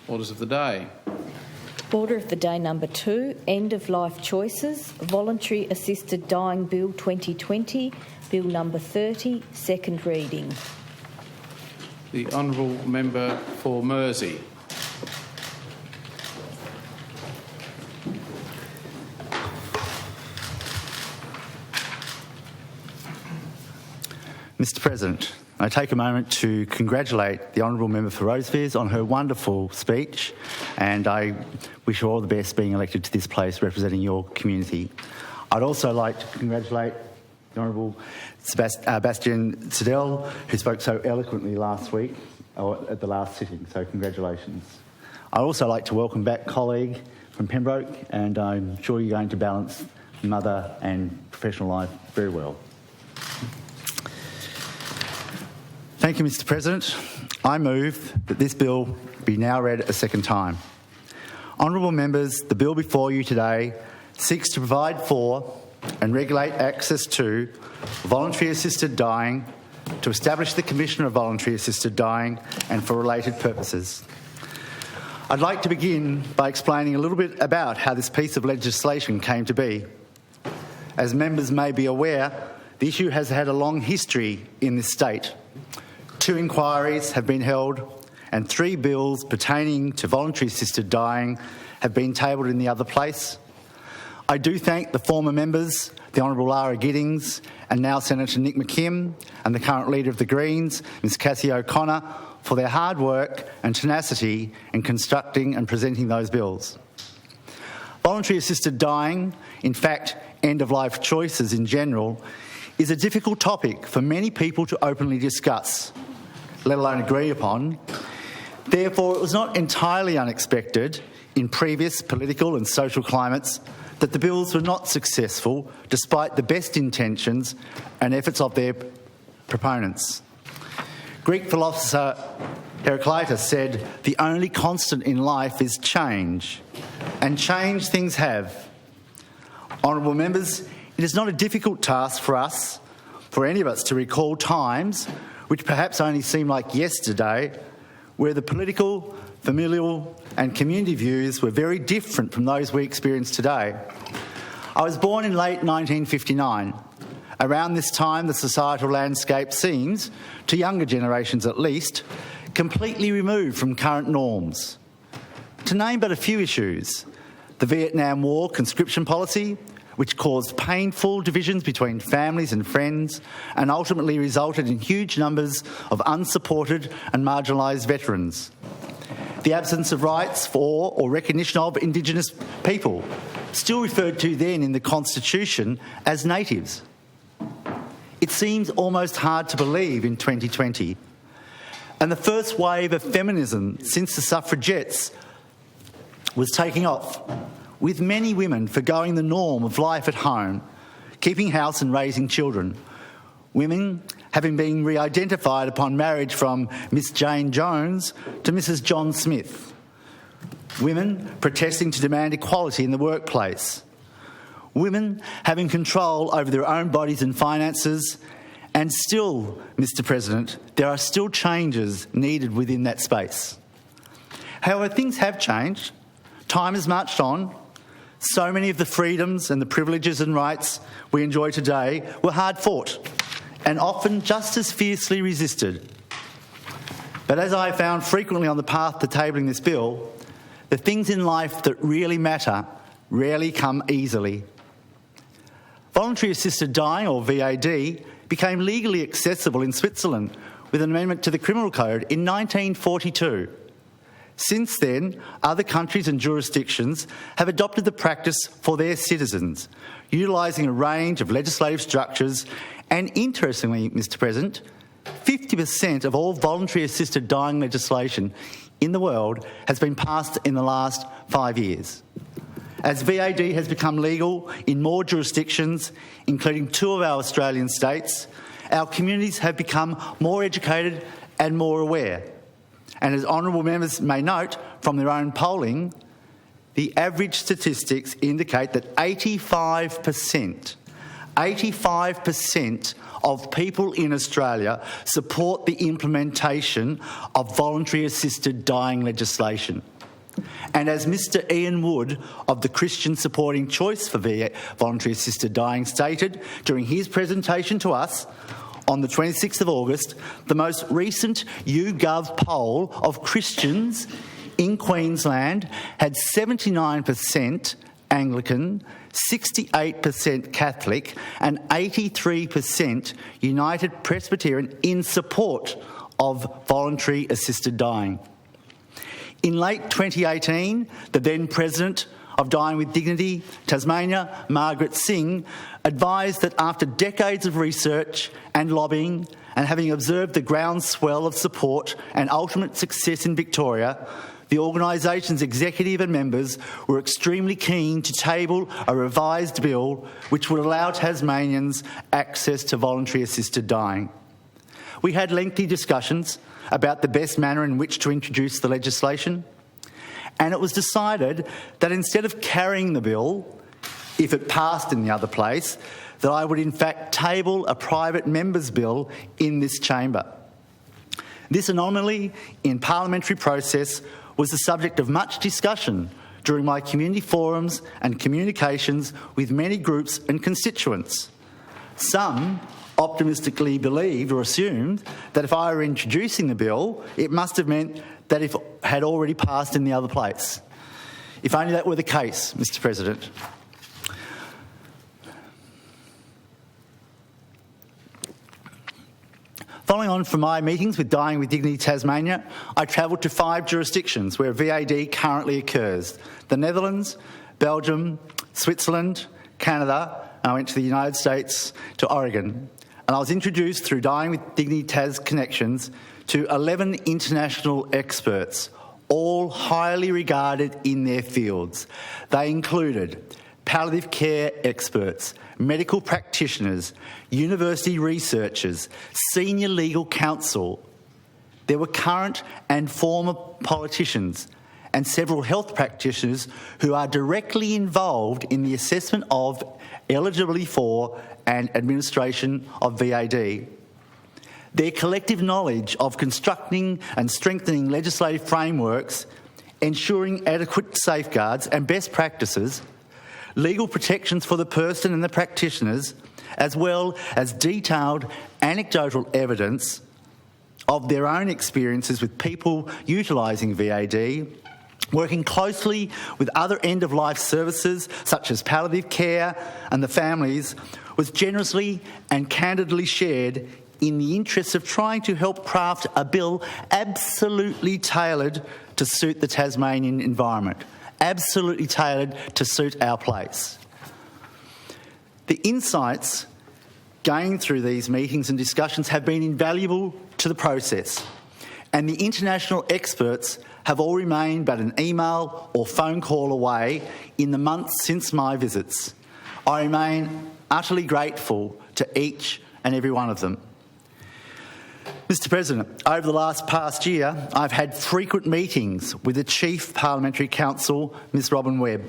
Orders of the day. Order of the day number 2, End-of-Life Choices, Voluntary Assisted Dying Bill 2020, Bill number 30, second reading. The Honourable Member for Mersey. Mr President, I take a moment to congratulate the Honourable Member for Rosevears on her wonderful speech, and I wish her all the best being elected to this place representing your community. I'd also like to congratulate the Honourable Bastian Siddell, who spoke so eloquently last week at the last sitting, so congratulations. I'd also like to welcome back a colleague from Pembroke, and I'm sure you're going to balance mother and professional life very well. Thank you, Mr President. I move that this bill be now read a second time. Honourable members, the bill before you today seeks to provide for and regulate access to voluntary assisted dying, to establish the Commissioner of Voluntary Assisted Dying and for related purposes. I'd like to begin by explaining a little bit about how this piece of legislation came to be. As members may be aware, the issue has had a long history in this state. 2 inquiries have been held and 3 bills pertaining to voluntary assisted dying have been tabled in the other place. I do thank the former members, the Honourable Lara Giddings and now Senator Nick McKim, and the current Leader of the Greens, Ms Cassie O'Connor, for their hard work and tenacity in constructing and presenting those bills. Voluntary assisted dying, in fact end-of-life choices in general, is a difficult topic for many people to openly discuss, let alone agree upon. Therefore, it was not entirely unexpected in previous political and social climates that the bills were not successful despite the best intentions and efforts of their proponents. Greek philosopher Heraclitus said, "The only constant in life is change," and change things have. Honourable members, it is not a difficult task for any of us to recall times which perhaps only seem like yesterday, where the political, familial and community views were very different from those we experience today. I was born in late 1959. Around this time, the societal landscape seems, to younger generations at least, completely removed from current norms. To name but a few issues, the Vietnam War conscription policy, which caused painful divisions between families and friends and ultimately resulted in huge numbers of unsupported and marginalised veterans. The absence of rights for or recognition of Indigenous people, still referred to then in the Constitution as natives. It seems almost hard to believe in 2020. And the first wave of feminism since the suffragettes was taking off, with many women forgoing the norm of life at home, keeping house and raising children. Women having been re-identified upon marriage from Miss Jane Jones to Mrs John Smith. Women protesting to demand equality in the workplace. Women having control over their own bodies and finances. And still, Mr President, there are still changes needed within that space. However, things have changed. Time has marched on. So many of the freedoms and the privileges and rights we enjoy today were hard fought and often just as fiercely resisted. But as I have found frequently on the path to tabling this bill, the things in life that really matter rarely come easily. Voluntary assisted dying, or VAD, became legally accessible in Switzerland with an amendment to the Criminal Code in 1942. Since then, other countries and jurisdictions have adopted the practice for their citizens, utilising a range of legislative structures, and interestingly, Mr President, 50% of all voluntary assisted dying legislation in the world has been passed in the last 5 years. As VAD has become legal in more jurisdictions, including 2 of our Australian states, our communities have become more educated and more aware. And as honourable members may note from their own polling, the average statistics indicate that 85% of people in Australia support the implementation of voluntary assisted dying legislation. And as Mr Ian Wood of the Christian Supporting Choice for Voluntary Assisted Dying stated during his presentation to us on the 26th of August, the most recent YouGov poll of Christians in Queensland had 79% Anglican, 68% Catholic and 83% United Presbyterian in support of voluntary assisted dying. In late 2018, the then President of Dying with Dignity, Tasmania, Margaret Singh, advised that after decades of research and lobbying and having observed the groundswell of support and ultimate success in Victoria, the organisation's executive and members were extremely keen to table a revised bill which would allow Tasmanians access to voluntary assisted dying. We had lengthy discussions about the best manner in which to introduce the legislation, and it was decided that instead of carrying the bill, if it passed in the other place, that I would in fact table a private member's bill in this chamber. This anomaly in parliamentary process was the subject of much discussion during my community forums and communications with many groups and constituents. Some optimistically believed or assumed that if I were introducing the bill, it must have meant that it had already passed in the other place. If only that were the case, Mr President. Following on from my meetings with Dying with Dignity Tasmania, I travelled to 5 jurisdictions where VAD currently occurs: the Netherlands, Belgium, Switzerland, Canada, and I went to the United States, to Oregon. And I was introduced through Dying with Dignity Tas connections to 11 international experts, all highly regarded in their fields. They included palliative care experts, medical practitioners, university researchers, senior legal counsel. There were current and former politicians and several health practitioners who are directly involved in the assessment of eligibility for and administration of VAD. Their collective knowledge of constructing and strengthening legislative frameworks, ensuring adequate safeguards and best practices, legal protections for the person and the practitioners, as well as detailed anecdotal evidence of their own experiences with people utilising VAD, working closely with other end-of-life services such as palliative care and the families, was generously and candidly shared in the interest of trying to help craft a bill absolutely tailored to suit the Tasmanian environment, absolutely tailored to suit our place. The insights gained through these meetings and discussions have been invaluable to the process, and the international experts have all remained but an email or phone call away in the months since my visits. I remain utterly grateful to each and every one of them. Mr President, over the past year, I've had frequent meetings with the Chief Parliamentary Counsel, Ms Robin Webb.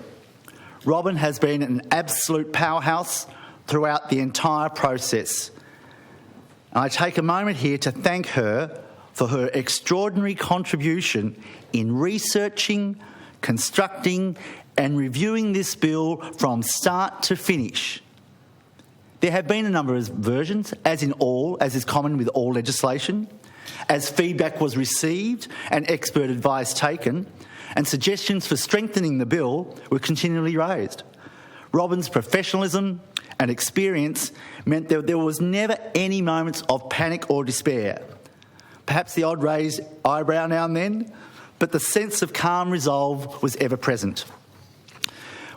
Robin has been an absolute powerhouse throughout the entire process. And I take a moment here to thank her for her extraordinary contribution in researching, constructing and reviewing this bill from start to finish. There have been a number of versions, as is common with all legislation, as feedback was received and expert advice taken, and suggestions for strengthening the bill were continually raised. Robin's professionalism and experience meant that there was never any moments of panic or despair. Perhaps the odd raised eyebrow now and then, but the sense of calm resolve was ever present.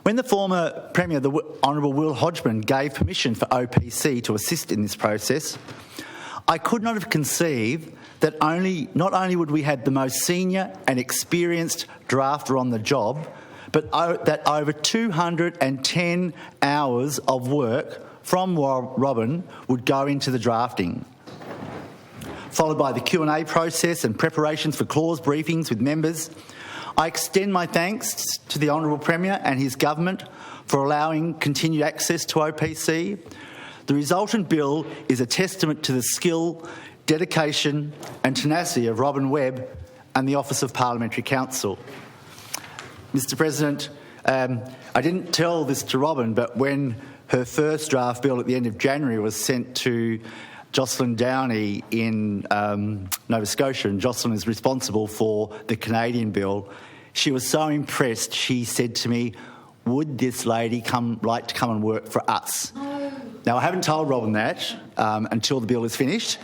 When the former Premier, the Honourable Will Hodgman, gave permission for OPC to assist in this process, I could not have conceived that not only would we have the most senior and experienced drafter on the job, but that over 210 hours of work from Robin would go into the drafting, followed by the Q&A process and preparations for clause briefings with members. I extend my thanks to the Honourable Premier and his government for allowing continued access to OPC. The resultant bill is a testament to the skill, dedication and tenacity of Robin Webb and the Office of Parliamentary Counsel. Mr. President, I didn't tell this to Robin, but when her first draft bill at the end of January was sent to Jocelyn Downey in Nova Scotia, and Jocelyn is responsible for the Canadian bill, she was so impressed, she said to me, would this lady like to come and work for us? Now, I haven't told Robin that until the bill is finished,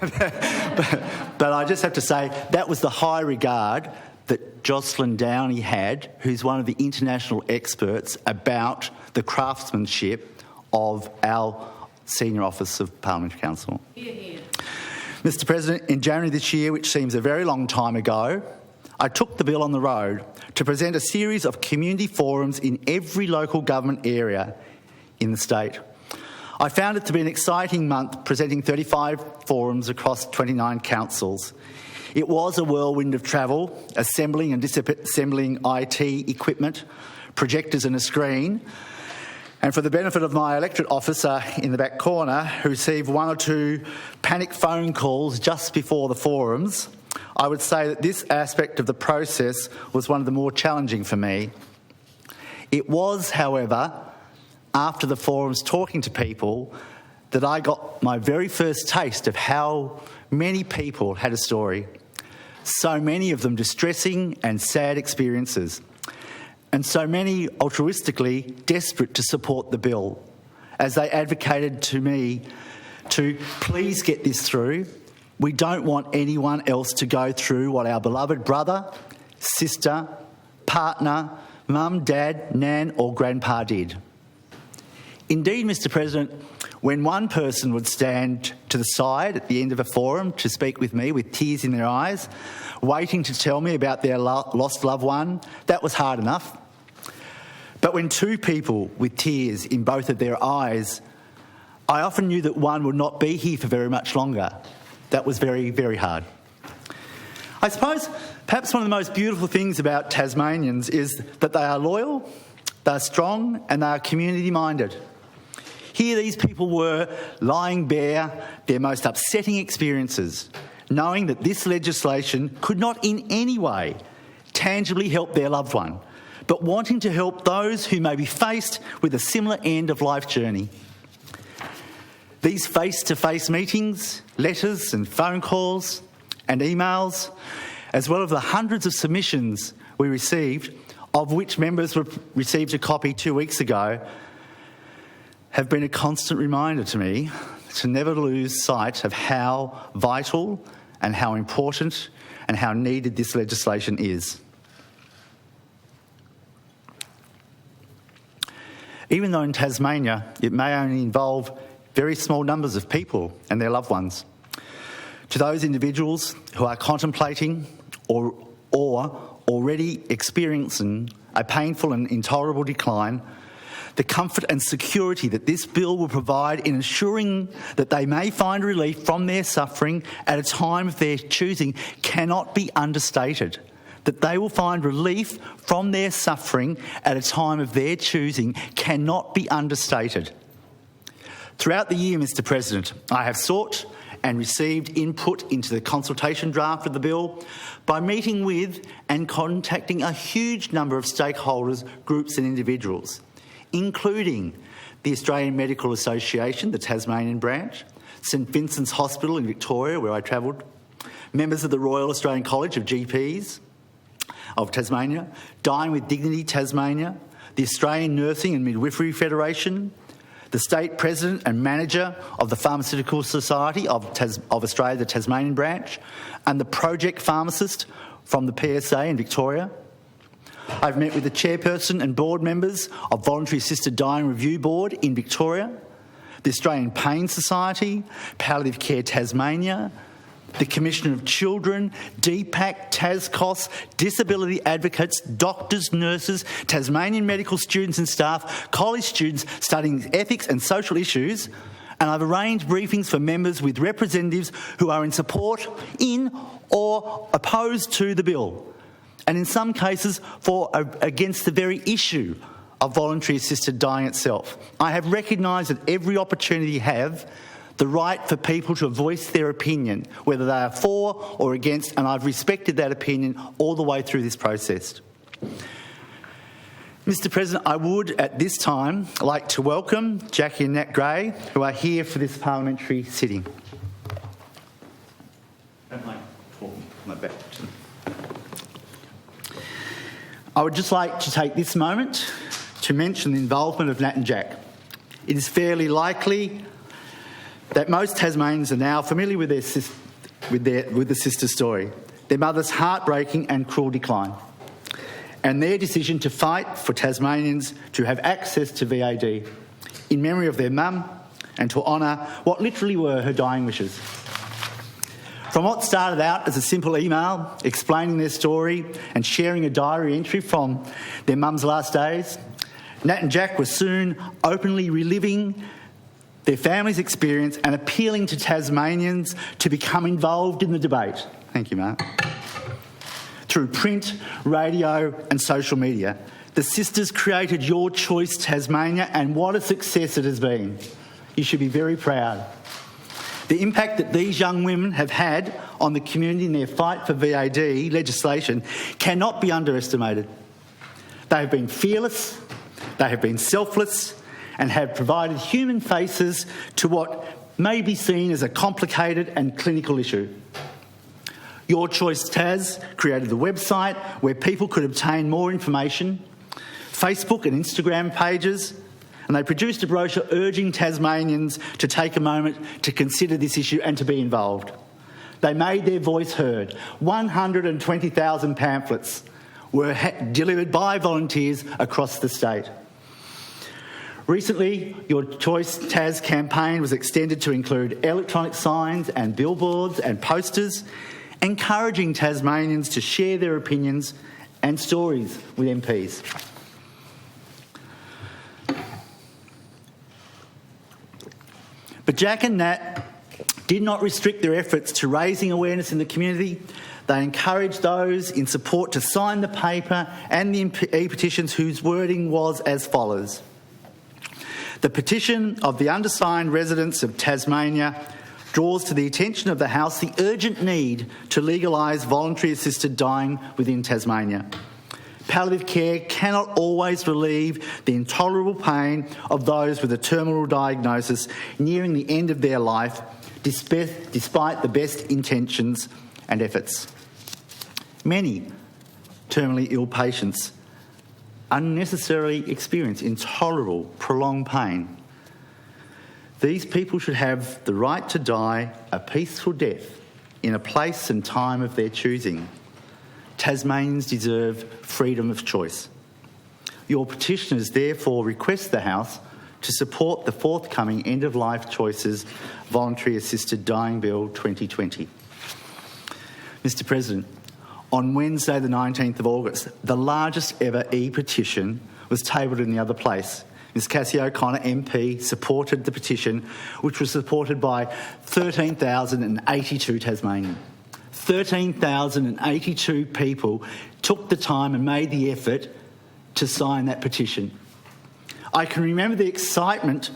but I just have to say that was the high regard that Jocelyn Downey had, who's one of the international experts about the craftsmanship of our Senior Office of Parliamentary Counsel. Hear, hear. Mr. President, in January this year, which seems a very long time ago, I took the bill on the road to present a series of community forums in every local government area in the state. I found it to be an exciting month, presenting 35 forums across 29 councils. It was a whirlwind of travel, assembling and disassembling IT equipment, projectors and a screen. And for the benefit of my electorate officer in the back corner, who received one or two panic phone calls just before the forums, I would say that this aspect of the process was one of the more challenging for me. It was, however, after the forums talking to people that I got my very first taste of how many people had a story. So many of them distressing and sad experiences. And so many altruistically desperate to support the bill, as they advocated to me to please get this through. We don't want anyone else to go through what our beloved brother, sister, partner, mum, dad, nan or grandpa did. Indeed, Mr. President, when one person would stand to the side at the end of a forum to speak with me with tears in their eyes, waiting to tell me about their lost loved one, that was hard enough. But when two people with tears in both of their eyes, I often knew that one would not be here for very much longer. That was very, very hard. I suppose perhaps one of the most beautiful things about Tasmanians is that they are loyal, they are strong and they are community-minded. Here these people were lying bare their most upsetting experiences, knowing that this legislation could not in any way tangibly help their loved one, but wanting to help those who may be faced with a similar end of life journey. These face-to-face meetings, letters and phone calls and emails, as well as the hundreds of submissions we received, of which members received a copy 2 weeks ago, have been a constant reminder to me to never lose sight of how vital and how important and how needed this legislation is. Even though in Tasmania it may only involve very small numbers of people and their loved ones, to those individuals who are contemplating or already experiencing a painful and intolerable decline, the comfort and security that this bill will provide in ensuring that they may find relief from their suffering at a time of their choosing cannot be understated. That they will find relief from their suffering at a time of their choosing cannot be understated. Throughout the year, Mr. President, I have sought and received input into the consultation draft of the bill by meeting with and contacting a huge number of stakeholders, groups and individuals, including the Australian Medical Association, the Tasmanian branch, St Vincent's Hospital in Victoria, where I travelled, members of the Royal Australian College of GPs of Tasmania, Dying with Dignity Tasmania, the Australian Nursing and Midwifery Federation, the State President and Manager of the Pharmaceutical Society of Australia, the Tasmanian branch, and the Project Pharmacist from the PSA in Victoria. I've met with the Chairperson and Board members of Voluntary Assisted Dying Review Board in Victoria, the Australian Pain Society, Palliative Care Tasmania, the Commissioner of Children, DPAC, TASCOS, disability advocates, doctors, nurses, Tasmanian medical students and staff, college students studying ethics and social issues, and I've arranged briefings for members with representatives who are in support in or opposed to the bill, and in some cases against the very issue of voluntary assisted dying itself. I have recognised that every opportunity have the right for people to voice their opinion, whether they are for or against, and I've respected that opinion all the way through this process. Mr. President, I would at this time like to welcome Jackie and Nat Gray, who are here for this parliamentary sitting. I would just like to take this moment to mention the involvement of Nat and Jack. It is fairly likely that most Tasmanians are now familiar with the sister story, their mother's heartbreaking and cruel decline, and their decision to fight for Tasmanians to have access to VAD in memory of their mum and to honour what literally were her dying wishes. From what started out as a simple email explaining their story and sharing a diary entry from their mum's last days, Nat and Jack were soon openly reliving their family's experience and appealing to Tasmanians to become involved in the debate. Thank you, Mark. Through print, radio and social media, the sisters created Your Choice Tasmania, and what a success it has been. You should be very proud. The impact that these young women have had on the community in their fight for VAD legislation cannot be underestimated. They have been fearless, they have been selfless, and have provided human faces to what may be seen as a complicated and clinical issue. Your Choice Tas created the website where people could obtain more information, Facebook and Instagram pages, and they produced a brochure urging Tasmanians to take a moment to consider this issue and to be involved. They made their voice heard. 120,000 pamphlets were delivered by volunteers across the state. Recently, Your Choice Tas campaign was extended to include electronic signs and billboards and posters, encouraging Tasmanians to share their opinions and stories with MPs. But Jack and Nat did not restrict their efforts to raising awareness in the community. They encouraged those in support to sign the paper and the e-petitions whose wording was as follows. The petition of the undersigned residents of Tasmania draws to the attention of the House the urgent need to legalise voluntary assisted dying within Tasmania. Palliative care cannot always relieve the intolerable pain of those with a terminal diagnosis nearing the end of their life, despite the best intentions and efforts. Many terminally ill patients unnecessarily experience intolerable, prolonged pain. These people should have the right to die a peaceful death in a place and time of their choosing. Tasmanians deserve freedom of choice. Your petitioners therefore request the House to support the forthcoming End-of-Life Choices Voluntary Assisted Dying Bill 2020. Mr. President, on Wednesday the 19th of August, the largest ever e-petition was tabled in the other place. Ms Cassie O'Connor MP supported the petition, which was supported by 13,082 Tasmanians. 13,082 people took the time and made the effort to sign that petition. I can remember the excitement,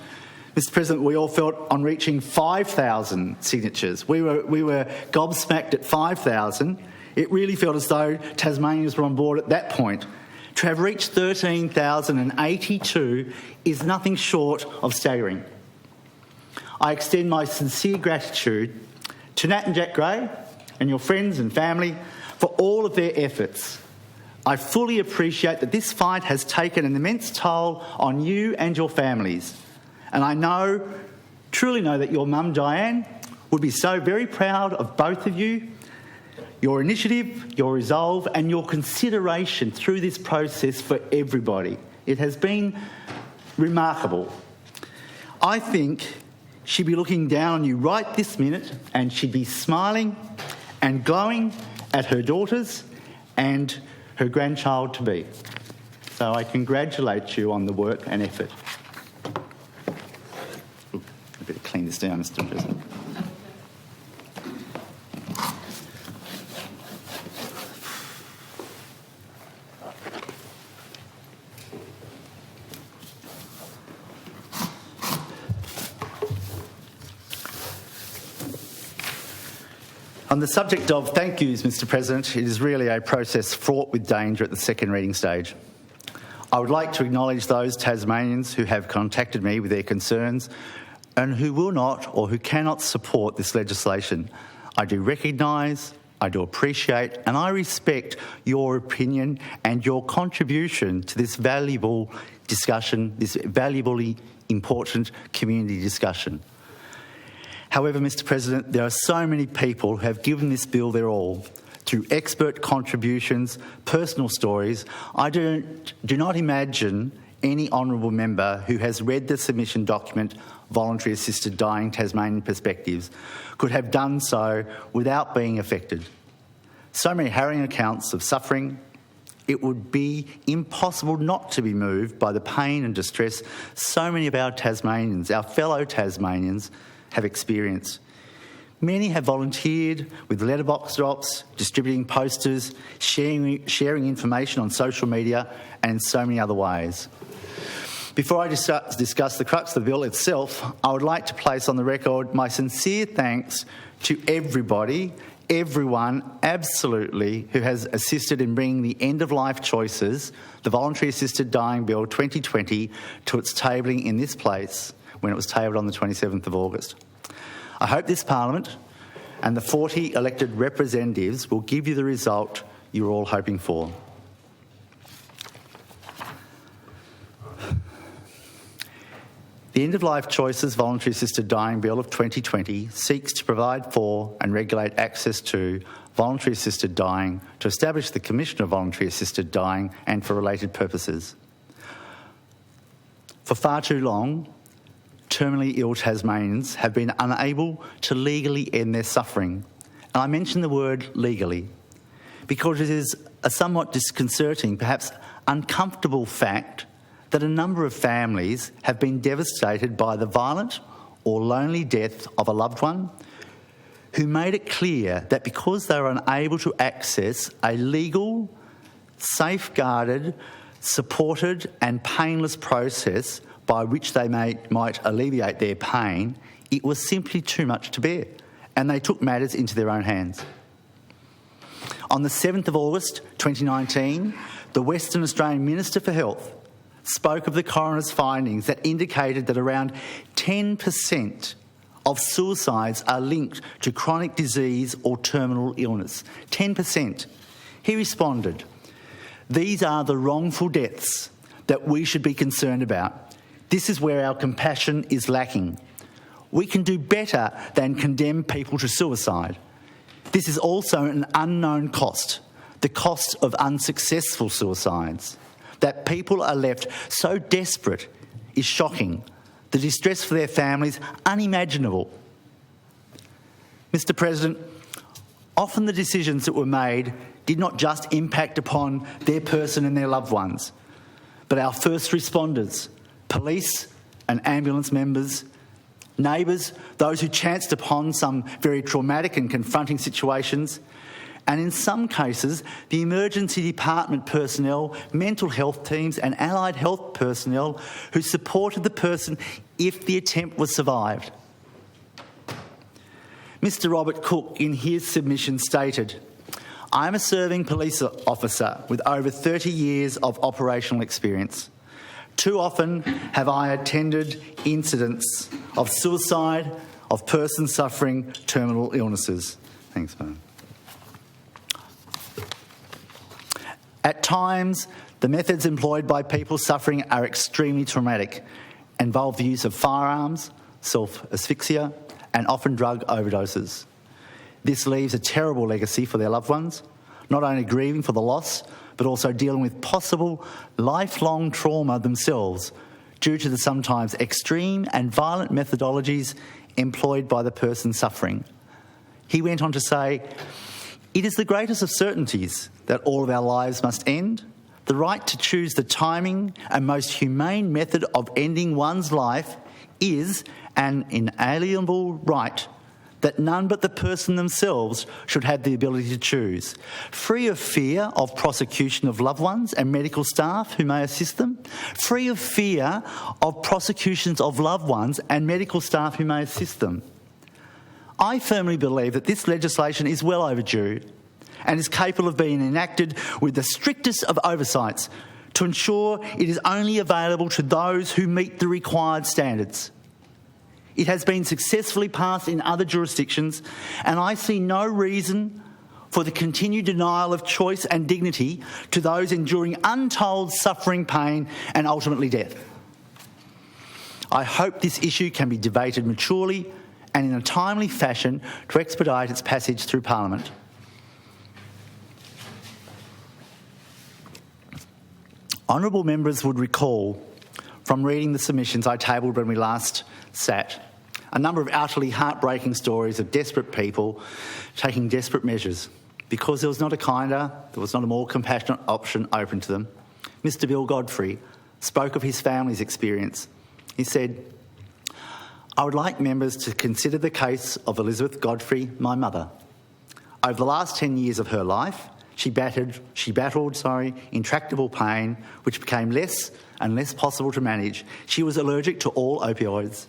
Mr. President, we all felt on reaching 5,000 signatures. We were gobsmacked at 5,000. It really felt as though Tasmanians were on board at that point. To have reached 13,082 is nothing short of staggering. I extend my sincere gratitude to Nat and Jack Gray and your friends and family for all of their efforts. I fully appreciate that this fight has taken an immense toll on you and your families. And I truly know that your mum, Diane, would be so very proud of both of you, your initiative, your resolve and your consideration through this process for everybody. It has been remarkable. I think she'd be looking down on you right this minute and she'd be smiling and glowing at her daughters and her grandchild-to-be. So I congratulate you on the work and effort. Ooh, I better clean this down, Mr. President. On the subject of thank yous, Mr. President, it is really a process fraught with danger at the second reading stage. I would like to acknowledge those Tasmanians who have contacted me with their concerns and who will not or who cannot support this legislation. I do recognise, I do appreciate and I respect your opinion and your contribution to this valuable discussion, this valuably important community discussion. However, Mr President, there are so many people who have given this bill their all through expert contributions, personal stories. I do not imagine any honourable member who has read the submission document, Voluntary Assisted Dying, Tasmanian Perspectives, could have done so without being affected. So many harrowing accounts of suffering, it would be impossible not to be moved by the pain and distress so many of our Tasmanians, our fellow Tasmanians, have experienced. Many have volunteered with letterbox drops, distributing posters, sharing information on social media and in so many other ways. Before I discuss the crux of the bill itself, I would like to place on the record my sincere thanks to everyone, absolutely, who has assisted in bringing the end-of-life choices, the Voluntary Assisted Dying Bill 2020, to its tabling in this place when it was tabled on the 27th of August. I hope this Parliament and the 40 elected representatives will give you the result you're all hoping for. The End-of-Life Choices Voluntary Assisted Dying Bill of 2020 seeks to provide for and regulate access to voluntary assisted dying, to establish the Commission of Voluntary Assisted Dying and for related purposes. For far too long, terminally ill Tasmanians have been unable to legally end their suffering. And I mention the word legally because it is a somewhat disconcerting, perhaps uncomfortable fact that a number of families have been devastated by the violent or lonely death of a loved one who made it clear that because they were unable to access a legal, safeguarded, supported and painless process by which they might alleviate their pain, it was simply too much to bear, and they took matters into their own hands. On the 7th of August 2019, the Western Australian Minister for Health spoke of the coroner's findings that indicated that around 10% of suicides are linked to chronic disease or terminal illness. 10%. He responded, "These are the wrongful deaths that we should be concerned about. This is where our compassion is lacking. We can do better than condemn people to suicide. This is also an unknown cost, the cost of unsuccessful suicides. That people are left so desperate is shocking. The distress for their families, unimaginable." Mr President, often the decisions that were made did not just impact upon their person and their loved ones, but our first responders, police and ambulance members, neighbours, those who chanced upon some very traumatic and confronting situations, and in some cases, the emergency department personnel, mental health teams and allied health personnel who supported the person if the attempt was survived. Mr Robert Cook, in his submission, stated, "I am a serving police officer with over 30 years of operational experience. Too often have I attended incidents of suicide, of persons suffering terminal illnesses." Thanks, ma'am. At times, the methods employed by people suffering are extremely traumatic, involve the use of firearms, self-asphyxia, and often drug overdoses. This leaves a terrible legacy for their loved ones, not only grieving for the loss, but also dealing with possible lifelong trauma themselves due to the sometimes extreme and violent methodologies employed by the person suffering. He went on to say, "It is the greatest of certainties that all of our lives must end. The right to choose the timing and most humane method of ending one's life is an inalienable right that none but the person themselves should have the ability to choose, free of fear of prosecution of loved ones and medical staff who may assist them, free of fear of prosecutions of loved ones and medical staff who may assist them." I firmly believe that this legislation is well overdue and is capable of being enacted with the strictest of oversights to ensure it is only available to those who meet the required standards. It has been successfully passed in other jurisdictions, and I see no reason for the continued denial of choice and dignity to those enduring untold suffering, pain, and ultimately death. I hope this issue can be debated maturely and in a timely fashion to expedite its passage through Parliament. Honourable members would recall from reading the submissions I tabled when we last sat a number of utterly heartbreaking stories of desperate people taking desperate measures because there was not a kinder, there was not a more compassionate option open to them. Mr. Bill Godfrey spoke of his family's experience. He said, "I would like members to consider the case of Elizabeth Godfrey, my mother. Over the last 10 years of her life, she battled intractable pain, which became less and less possible to manage. She was allergic to all opioids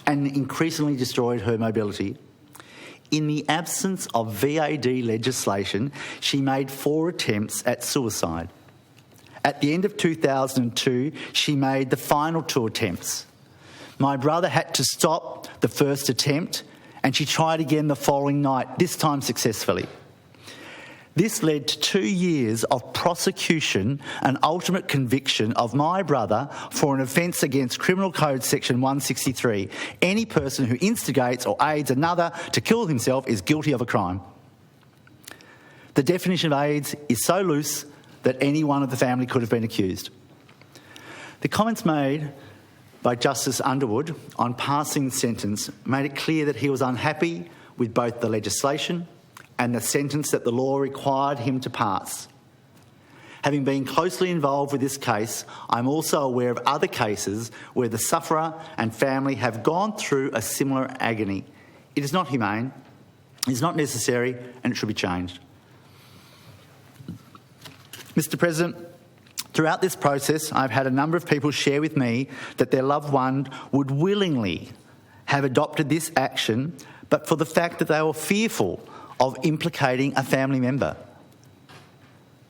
and increasingly destroyed her mobility. In the absence of VAD legislation, she made 4 attempts at suicide. At the end of 2002, she made the final 2 attempts. My brother had to stop the first attempt, and she tried again the following night, this time successfully. This led to 2 years of prosecution and ultimate conviction of my brother for an offence against Criminal Code Section 163. Any person who instigates or aids another to kill himself is guilty of a crime. The definition of aids is so loose that any one of the family could have been accused." The comments made by Justice Underwood on passing the sentence made it clear that he was unhappy with both the legislation and the sentence that the law required him to pass. Having been closely involved with this case, I'm also aware of other cases where the sufferer and family have gone through a similar agony. It is not humane, it is not necessary, and it should be changed. Mr. President, throughout this process, I've had a number of people share with me that their loved one would willingly have adopted this action, but for the fact that they were fearful of implicating a family member.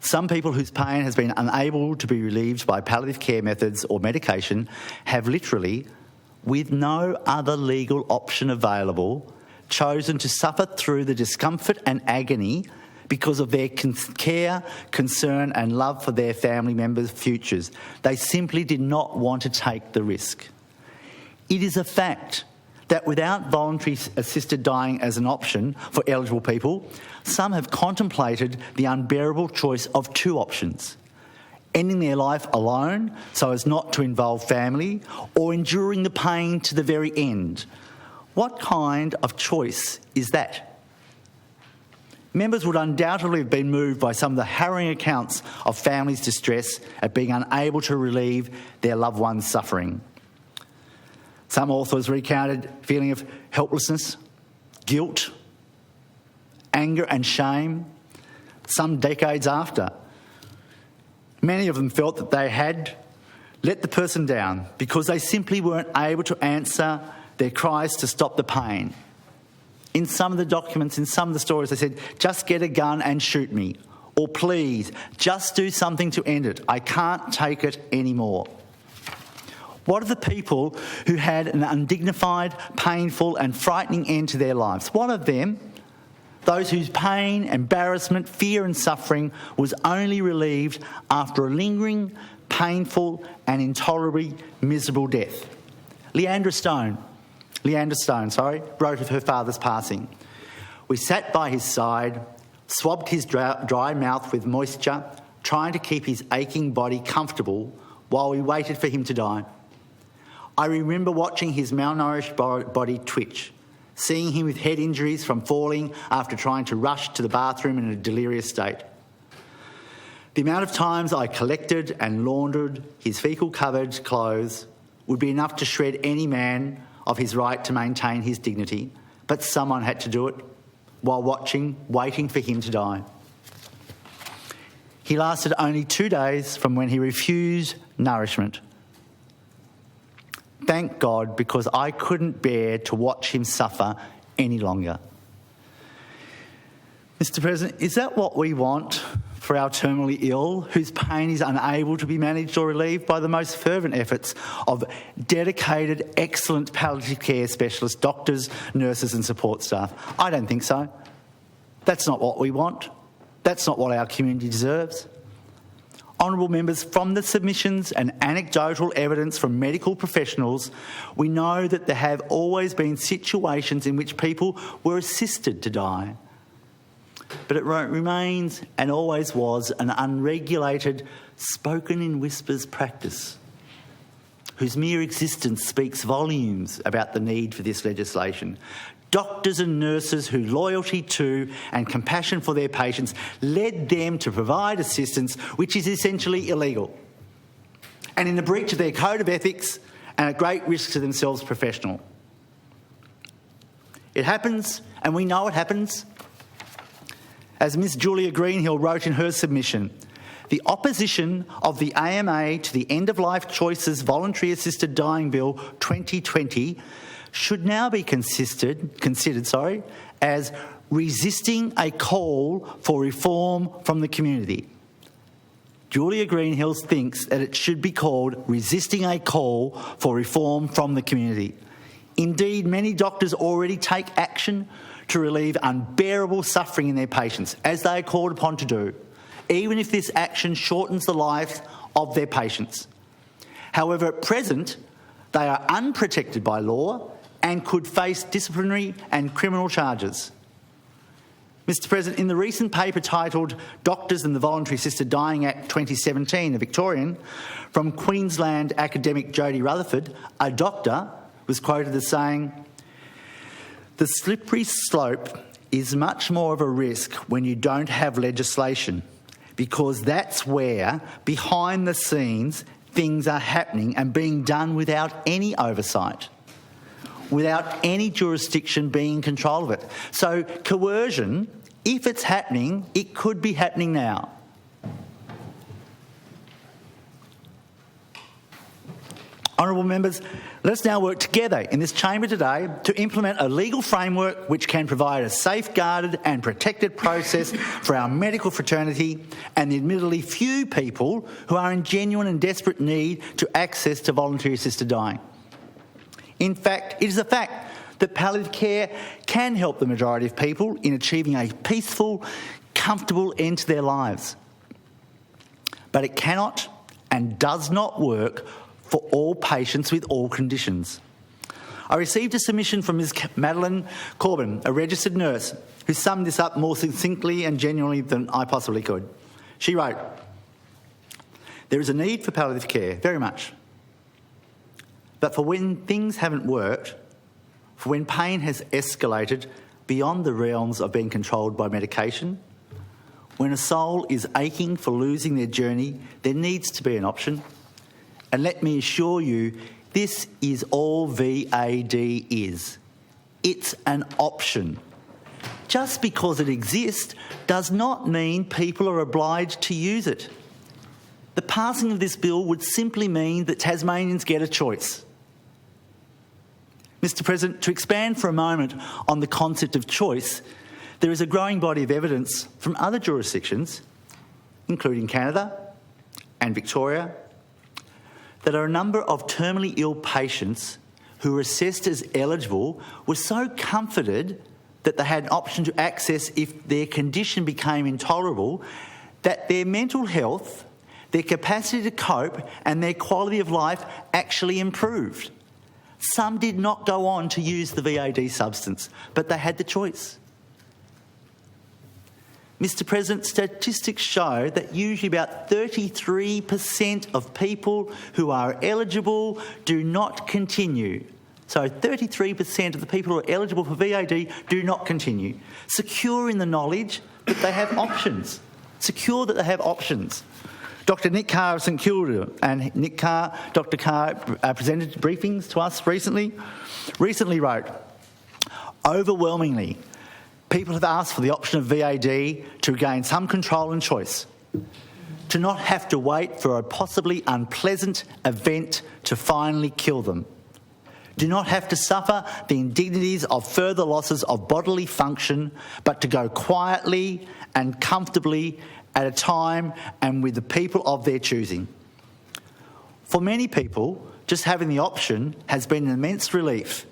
Some people whose pain has been unable to be relieved by palliative care methods or medication have literally, with no other legal option available, chosen to suffer through the discomfort and agony because of their care, concern and love for their family members' futures. They simply did not want to take the risk. It is a fact that without voluntary assisted dying as an option for eligible people, some have contemplated the unbearable choice of 2 options: ending their life alone so as not to involve family, or enduring the pain to the very end. What kind of choice is that? Members would undoubtedly have been moved by some of the harrowing accounts of families' distress at being unable to relieve their loved one's suffering. Some authors recounted feeling of helplessness, guilt, anger and shame, some decades after. Many of them felt that they had let the person down because they simply weren't able to answer their cries to stop the pain. In some of the documents, in some of the stories, they said, "Just get a gun and shoot me," or "Please, just do something to end it. I can't take it anymore." What of the people who had an undignified, painful and frightening end to their lives? What of them? Those whose pain, embarrassment, fear and suffering was only relieved after a lingering, painful and intolerably miserable death. Leandra Stone, wrote of her father's passing. "We sat by his side, swabbed his dry mouth with moisture, trying to keep his aching body comfortable while we waited for him to die. I remember watching his malnourished body twitch, seeing him with head injuries from falling after trying to rush to the bathroom in a delirious state. The amount of times I collected and laundered his fecal-covered clothes would be enough to shred any man of his right to maintain his dignity, but someone had to do it while waiting for him to die. He lasted only 2 days from when he refused nourishment. Thank God, because I couldn't bear to watch him suffer any longer." Mr. President, is that what we want for for our terminally ill, whose pain is unable to be managed or relieved by the most fervent efforts of dedicated, excellent palliative care specialists, doctors, nurses and support staff? I don't think so. That's not what we want. That's not what our community deserves. Honourable members, from the submissions and anecdotal evidence from medical professionals, we know that there have always been situations in which people were assisted to die. But it remains and always was an unregulated, spoken in whispers practice, whose mere existence speaks volumes about the need for this legislation. Doctors and nurses whose loyalty to and compassion for their patients led them to provide assistance which is essentially illegal and in a breach of their code of ethics and a great risk to themselves professional. It happens, and we know it happens. As Ms Julia Greenhill wrote in her submission, the opposition of the AMA to the End of Life Choices Voluntary Assisted Dying Bill 2020 should now be considered as resisting a call for reform from the community. Julia Greenhill thinks that it should be called resisting a call for reform from the community. Indeed, many doctors already take action to relieve unbearable suffering in their patients, as they are called upon to do, even if this action shortens the life of their patients. However, at present, they are unprotected by law and could face disciplinary and criminal charges. Mr President, in the recent paper titled Doctors and the Voluntary Assisted Dying Act 2017, a Victorian, from Queensland academic Jodie Rutherford, a doctor was quoted as saying, "The slippery slope is much more of a risk when you don't have legislation, because that's where, behind the scenes, things are happening and being done without any oversight, without any jurisdiction being in control of it. So coercion, if it's happening, it could be happening now." Honourable members, let's now work together in this chamber today to implement a legal framework which can provide a safeguarded and protected process for our medical fraternity and the admittedly few people who are in genuine and desperate need to access to voluntary assisted dying. In fact, it is a fact that palliative care can help the majority of people in achieving a peaceful, comfortable end to their lives. But it cannot and does not work for all patients with all conditions. I received a submission from Ms Madeline Corbin, a registered nurse, who summed this up more succinctly and genuinely than I possibly could. She wrote, "There is a need for palliative care, very much. But for when things haven't worked, for when pain has escalated beyond the realms of being controlled by medication, when a soul is aching for losing their journey, there needs to be an option. And let me assure you, this is all VAD is. It's an option. Just because it exists does not mean people are obliged to use it. The passing of this bill would simply mean that Tasmanians get a choice." Mr President, to expand for a moment on the concept of choice, there is a growing body of evidence from other jurisdictions, including Canada and Victoria, that a number of terminally ill patients who were assessed as eligible were so comforted that they had an option to access if their condition became intolerable, that their mental health, their capacity to cope and their quality of life actually improved. Some did not go on to use the VAD substance, but they had the choice. Mr President, statistics show that usually about 33% of people who are eligible do not continue. So 33% of the people who are eligible for VAD do not continue. Secure in the knowledge that they have options. Secure that they have options. Dr Nick Carr of St Kilda and Dr Carr presented briefings to us recently wrote, "Overwhelmingly, people have asked for the option of VAD to regain some control and choice, to not have to wait for a possibly unpleasant event to finally kill them, do not have to suffer the indignities of further losses of bodily function, but to go quietly and comfortably at a time and with the people of their choosing. For many people, just having the option has been an immense relief,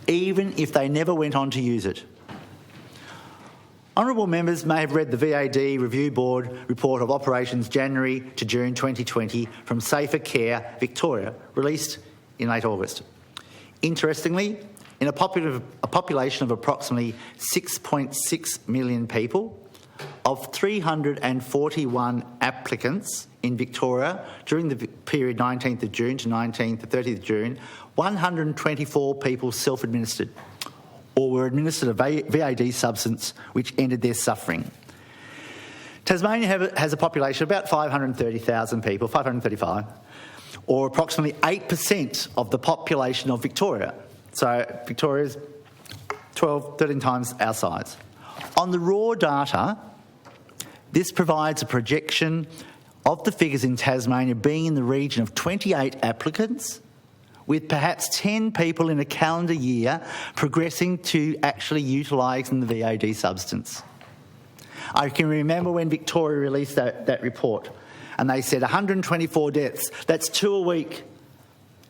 even if they never went on to use it. Honourable members may have read the VAD Review Board report of operations January to June 2020 from Safer Care Victoria, released in late August. Interestingly, in a population of approximately 6.6 million people, of 341 applicants in Victoria during the period 19th of June to 19th to 30th of June, 124 people self-administered or were administered a VAD substance which ended their suffering. Tasmania has a population of about 530,000 people, 535, or approximately 8% of the population of Victoria. So Victoria's 12, 13 times our size. On the raw data, this provides a projection of the figures in Tasmania being in the region of 28 applicants, with perhaps 10 people in a calendar year progressing to actually utilising the VAD substance. I can remember when Victoria released that report, and they said 124 deaths. That's 2 a week,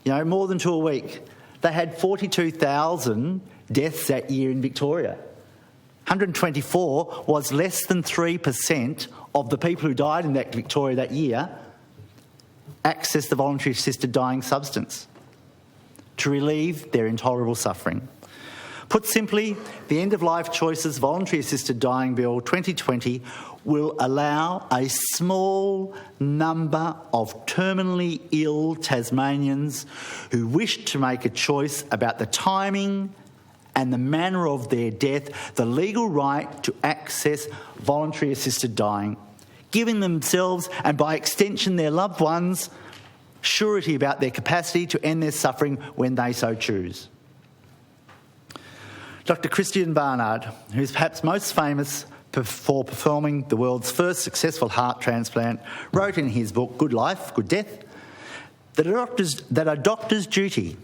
more than 2 a week. They had 42,000 deaths that year in Victoria. 124 was less than 3% of the people who died in Victoria that year accessed the voluntary assisted dying substance to relieve their intolerable suffering. Put simply, the End of Life Choices Voluntary Assisted Dying Bill 2020 will allow a small number of terminally ill Tasmanians who wish to make a choice about the timing and the manner of their death the legal right to access voluntary assisted dying, giving themselves and by extension their loved ones surety about their capacity to end their suffering when they so choose. Dr. Christian Barnard, who is perhaps most famous for performing the world's first successful heart transplant, wrote in his book Good Life, Good Death, that a doctor's duty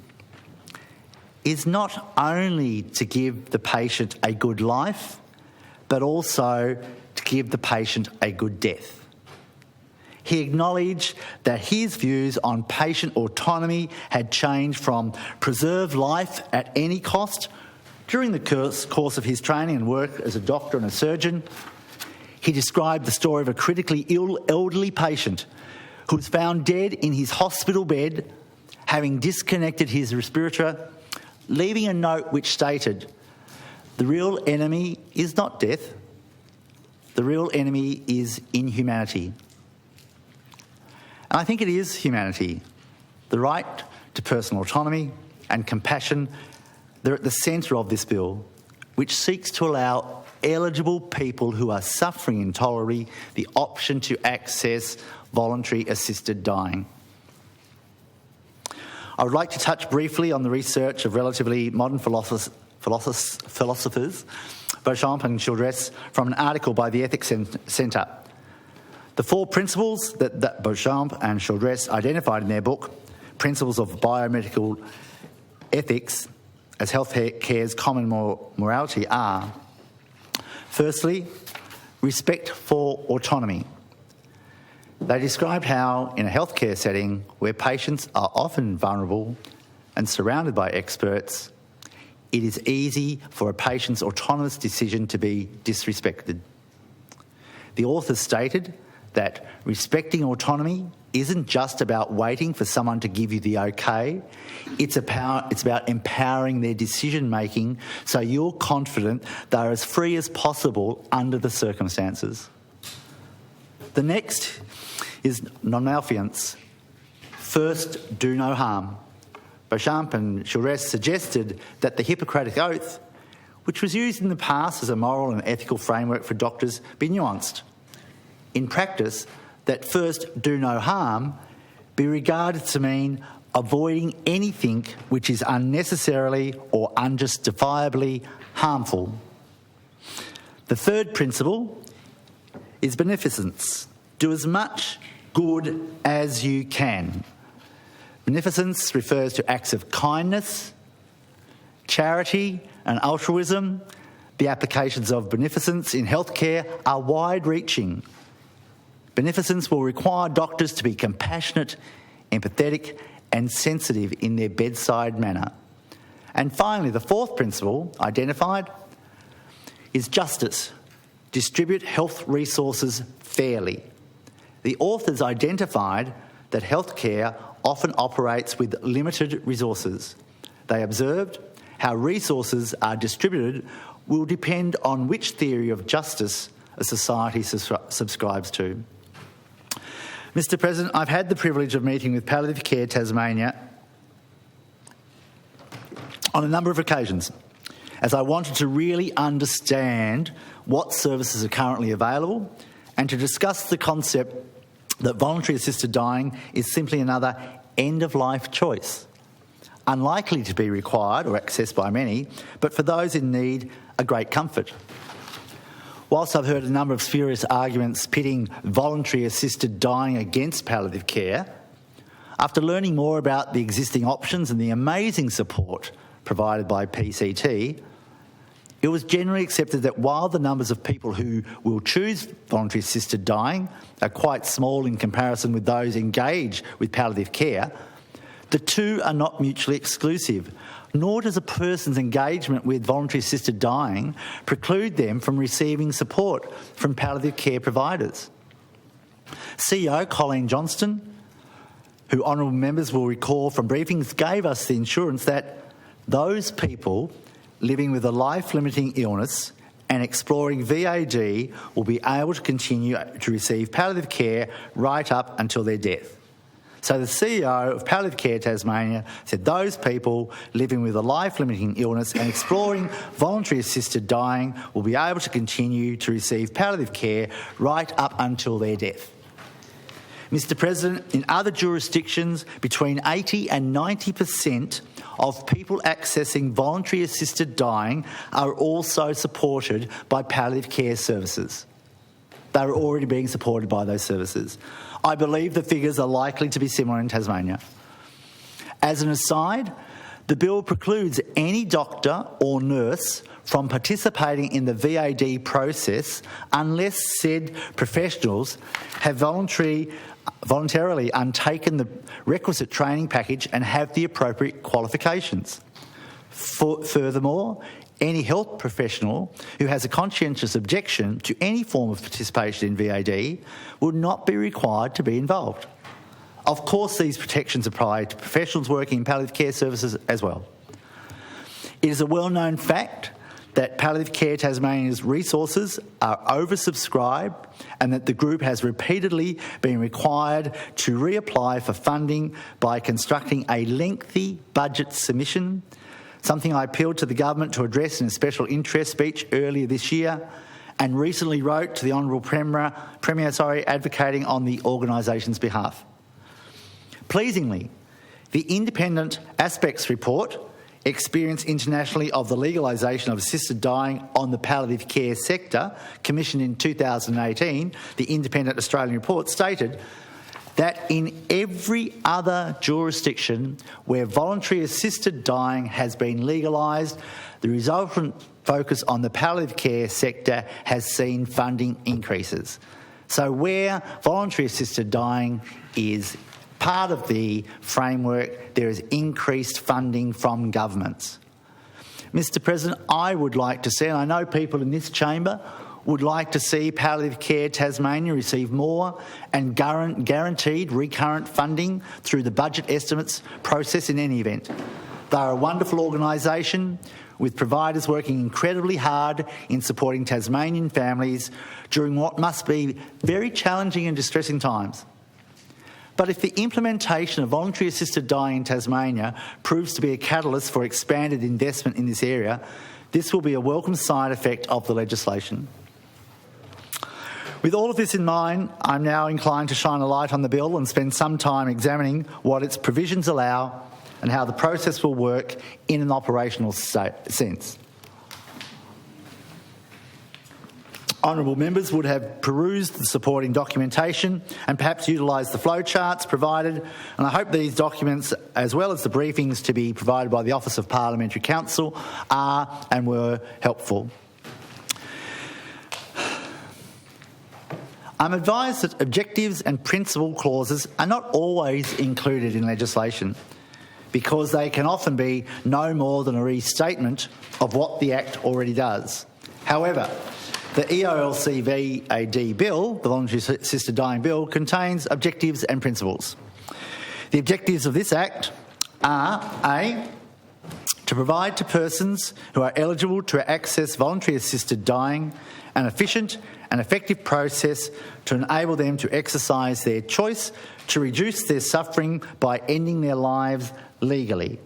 is not only to give the patient a good life, but also to give the patient a good death. He acknowledged that his views on patient autonomy had changed from preserve life at any cost. During the course of his training and work as a doctor and a surgeon, he described the story of a critically ill elderly patient who was found dead in his hospital bed, having disconnected his respirator, leaving a note which stated, "The real enemy is not death. The real enemy is inhumanity." And I think it is humanity. The right to personal autonomy and compassion, they're at the centre of this bill, which seeks to allow eligible people who are suffering intolerably the option to access voluntary assisted dying. I would like to touch briefly on the research of relatively modern philosophers, Beauchamp and Childress, from an article by the Ethics Centre. The 4 principles that Beauchamp and Childress identified in their book, Principles of Biomedical Ethics as Healthcare's Common Morality, are, firstly, respect for autonomy. They described how, in a healthcare setting where patients are often vulnerable and surrounded by experts, it is easy for a patient's autonomous decision to be disrespected. The authors stated that respecting autonomy isn't just about waiting for someone to give you the okay, it's about empowering their decision-making so you're confident they're as free as possible under the circumstances. The next is non-malfeasance. First, do no harm. Beauchamp and Childress suggested that the Hippocratic Oath, which was used in the past as a moral and ethical framework for doctors, be nuanced. In practice, that first, do no harm, be regarded to mean avoiding anything which is unnecessarily or unjustifiably harmful. The third principle is beneficence. Do as much good as you can. Beneficence refers to acts of kindness, charity and altruism. The applications of beneficence in healthcare are wide-reaching. Beneficence will require doctors to be compassionate, empathetic and sensitive in their bedside manner. And finally, the fourth principle identified is justice. Distribute health resources fairly. The authors identified that healthcare often operates with limited resources. They observed how resources are distributed will depend on which theory of justice a society subscribes to. Mr. President, I've had the privilege of meeting with Palliative Care Tasmania on a number of occasions, as I wanted to really understand what services are currently available and to discuss the concept that voluntary assisted dying is simply another end-of-life choice, unlikely to be required or accessed by many, but for those in need, a great comfort. Whilst I've heard a number of spurious arguments pitting voluntary assisted dying against palliative care, after learning more about the existing options and the amazing support provided by PCT, it was generally accepted that while the numbers of people who will choose voluntary assisted dying are quite small in comparison with those engaged with palliative care, the two are not mutually exclusive, nor does a person's engagement with voluntary assisted dying preclude them from receiving support from palliative care providers. CEO Colleen Johnston, who honourable members will recall from briefings, gave us the assurance that those people living with a life-limiting illness and exploring VAD will be able to continue to receive palliative care right up until their death. So the CEO of Palliative Care Tasmania said those people living with a life-limiting illness and exploring voluntary assisted dying will be able to continue to receive palliative care right up until their death. Mr. President, in other jurisdictions, between 80 and 90% of people accessing voluntary assisted dying are also supported by palliative care services. They are already being supported by those services. I believe the figures are likely to be similar in Tasmania. As an aside, the bill precludes any doctor or nurse from participating in the VAD process unless said professionals have voluntarily undertaken the requisite training package and have the appropriate qualifications. Furthermore, any health professional who has a conscientious objection to any form of participation in VAD would not be required to be involved. Of course, these protections apply to professionals working in palliative care services as well. It is a well-known fact that Palliative Care Tasmania's resources are oversubscribed and that the group has repeatedly been required to reapply for funding by constructing a lengthy budget submission, something I appealed to the government to address in a special interest speech earlier this year, and recently wrote to the Honourable Premier advocating on the organisation's behalf. Pleasingly, the Independent Aspects Report, Experience Internationally of the Legalisation of Assisted Dying on the Palliative Care Sector, commissioned in 2018, the Independent Australian Report, stated that in every other jurisdiction where voluntary assisted dying has been legalised, the resultant focus on the palliative care sector has seen funding increases. So where voluntary assisted dying is part of the framework, there is increased funding from governments. Mr. President, I would like to see, and I know people in this chamber would like to see Palliative Care Tasmania receive more and guaranteed recurrent funding through the budget estimates process in any event. They are a wonderful organisation with providers working incredibly hard in supporting Tasmanian families during what must be very challenging and distressing times. But if the implementation of voluntary assisted dying in Tasmania proves to be a catalyst for expanded investment in this area, this will be a welcome side effect of the legislation. With all of this in mind, I'm now inclined to shine a light on the bill and spend some time examining what its provisions allow and how the process will work in an operational sense. Honourable members would have perused the supporting documentation and perhaps utilised the flowcharts provided, and I hope these documents, as well as the briefings to be provided by the Office of Parliamentary Counsel, are and were helpful. I'm advised that objectives and principle clauses are not always included in legislation because they can often be no more than a restatement of what the Act already does. However, the EOLC VAD Bill, the Voluntary Assisted Dying Bill, contains objectives and principles. The objectives of this Act are A, to provide to persons who are eligible to access voluntary assisted dying an efficient and effective process to enable them to exercise their choice to reduce their suffering by ending their lives legally.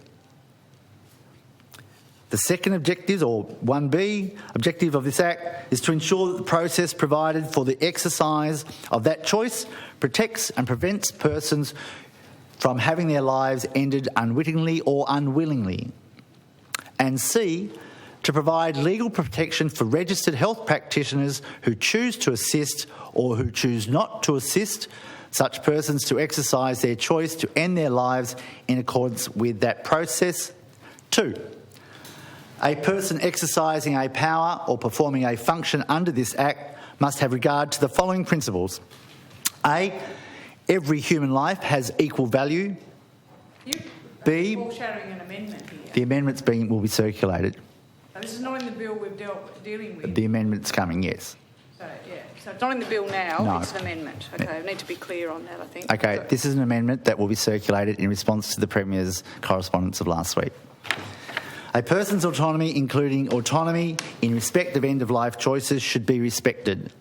The second objective, or 1B, objective of this Act is to ensure that the process provided for the exercise of that choice protects and prevents persons from having their lives ended unwittingly or unwillingly. And C, to provide legal protection for registered health practitioners who choose to assist or who choose not to assist such persons to exercise their choice to end their lives in accordance with that process. 2, a person exercising a power or performing a function under this Act must have regard to the following principles. A, every human life has equal value. B, foreshadowing an amendment here. the amendments will be circulated. So this is not in the bill we're dealing with. The amendment's coming, yes. So, yeah. So it's not in the bill now, No. it's an amendment. Okay, I need to be clear on that, I think. Okay, So- this is an amendment that will be circulated in response to the Premier's correspondence of last week. A person's autonomy, including autonomy in respect of end-of-life choices, should be respected.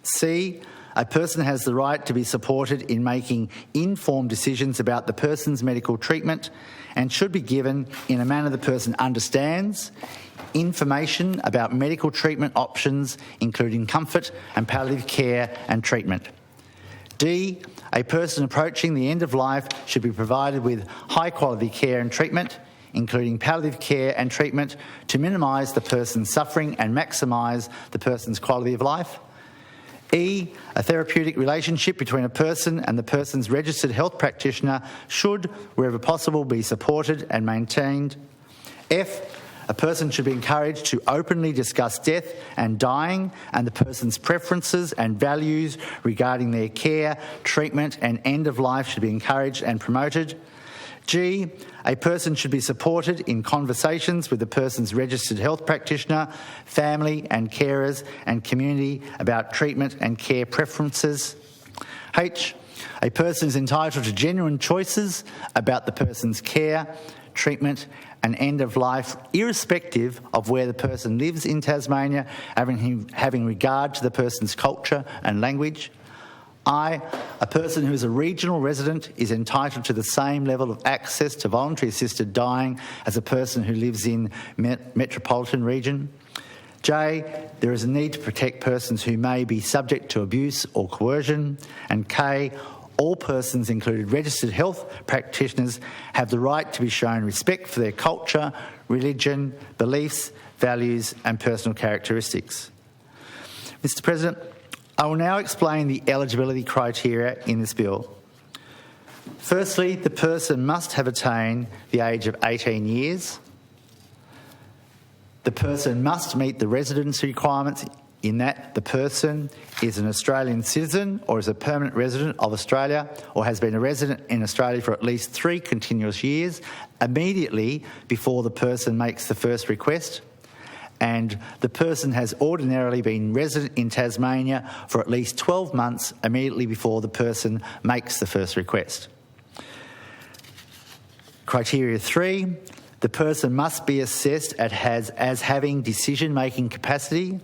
C, a person has the right to be supported in making informed decisions about the person's medical treatment and should be given in a manner the person understands, information about medical treatment options, including comfort and palliative care and treatment. D, a person approaching the end of life should be provided with high-quality care and treatment, including palliative care and treatment, to minimise the person's suffering and maximise the person's quality of life. E, a therapeutic relationship between a person and the person's registered health practitioner should, wherever possible, be supported and maintained. F, a person should be encouraged to openly discuss death and dying and the person's preferences and values regarding their care, treatment and end of life should be encouraged and promoted. G, a person should be supported in conversations with the person's registered health practitioner, family and carers and community about treatment and care preferences. H, a person is entitled to genuine choices about the person's care, treatment and end of life, irrespective of where the person lives in Tasmania, having regard to the person's culture and language. I, a person who is a regional resident, is entitled to the same level of access to voluntary assisted dying as a person who lives in metropolitan region. J, there is a need to protect persons who may be subject to abuse or coercion. And K, all persons, including registered health practitioners, have the right to be shown respect for their culture, religion, beliefs, values and personal characteristics. Mr. President, I will now explain the eligibility criteria in this bill. Firstly, the person must have attained the age of 18 years. The person must meet the residency requirements in that the person is an Australian citizen or is a permanent resident of Australia or has been a resident in Australia for at least 3 continuous years immediately before the person makes the first request. And the person has ordinarily been resident in Tasmania for at least 12 months immediately before the person makes the first request. Criteria 3, the person must be assessed as having decision-making capacity.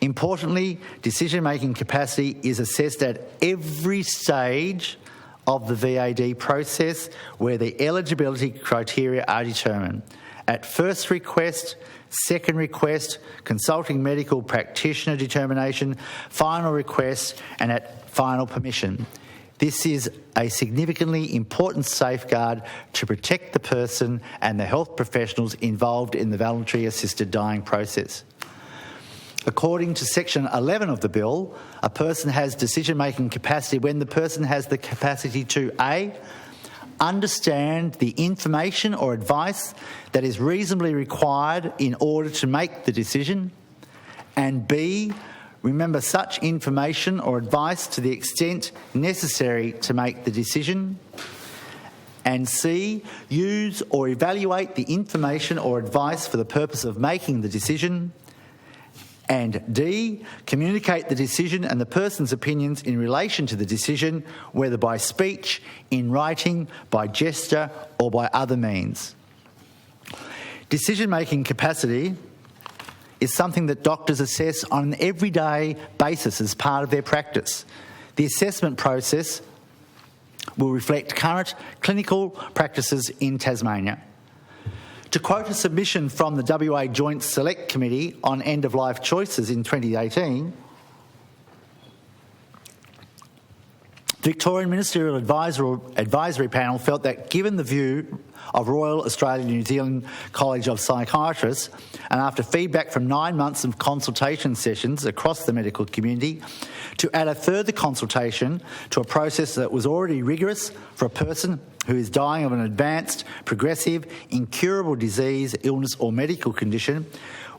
Importantly, decision-making capacity is assessed at every stage of the VAD process where the eligibility criteria are determined. At first request, second request, consulting medical practitioner determination, final request and at final permission. This is a significantly important safeguard to protect the person and the health professionals involved in the voluntary assisted dying process. According to Section 11 of the bill, a person has decision-making capacity when the person has the capacity to A, understand the information or advice that is reasonably required in order to make the decision, and B, remember such information or advice to the extent necessary to make the decision. And C, use or evaluate the information or advice for the purpose of making the decision. And D, communicate the decision and the person's opinions in relation to the decision, whether by speech, in writing, by gesture, or by other means. Decision-making capacity is something that doctors assess on an everyday basis as part of their practice. The assessment process will reflect current clinical practices in Tasmania. To quote a submission from the WA Joint Select Committee on End-of-Life Choices in 2018, the Victorian Ministerial Advisory Panel felt that given the view of Royal Australian New Zealand College of Psychiatrists, and after feedback from 9 months of consultation sessions across the medical community, to add a further consultation to a process that was already rigorous for a person who is dying of an advanced, progressive, incurable disease, illness or medical condition,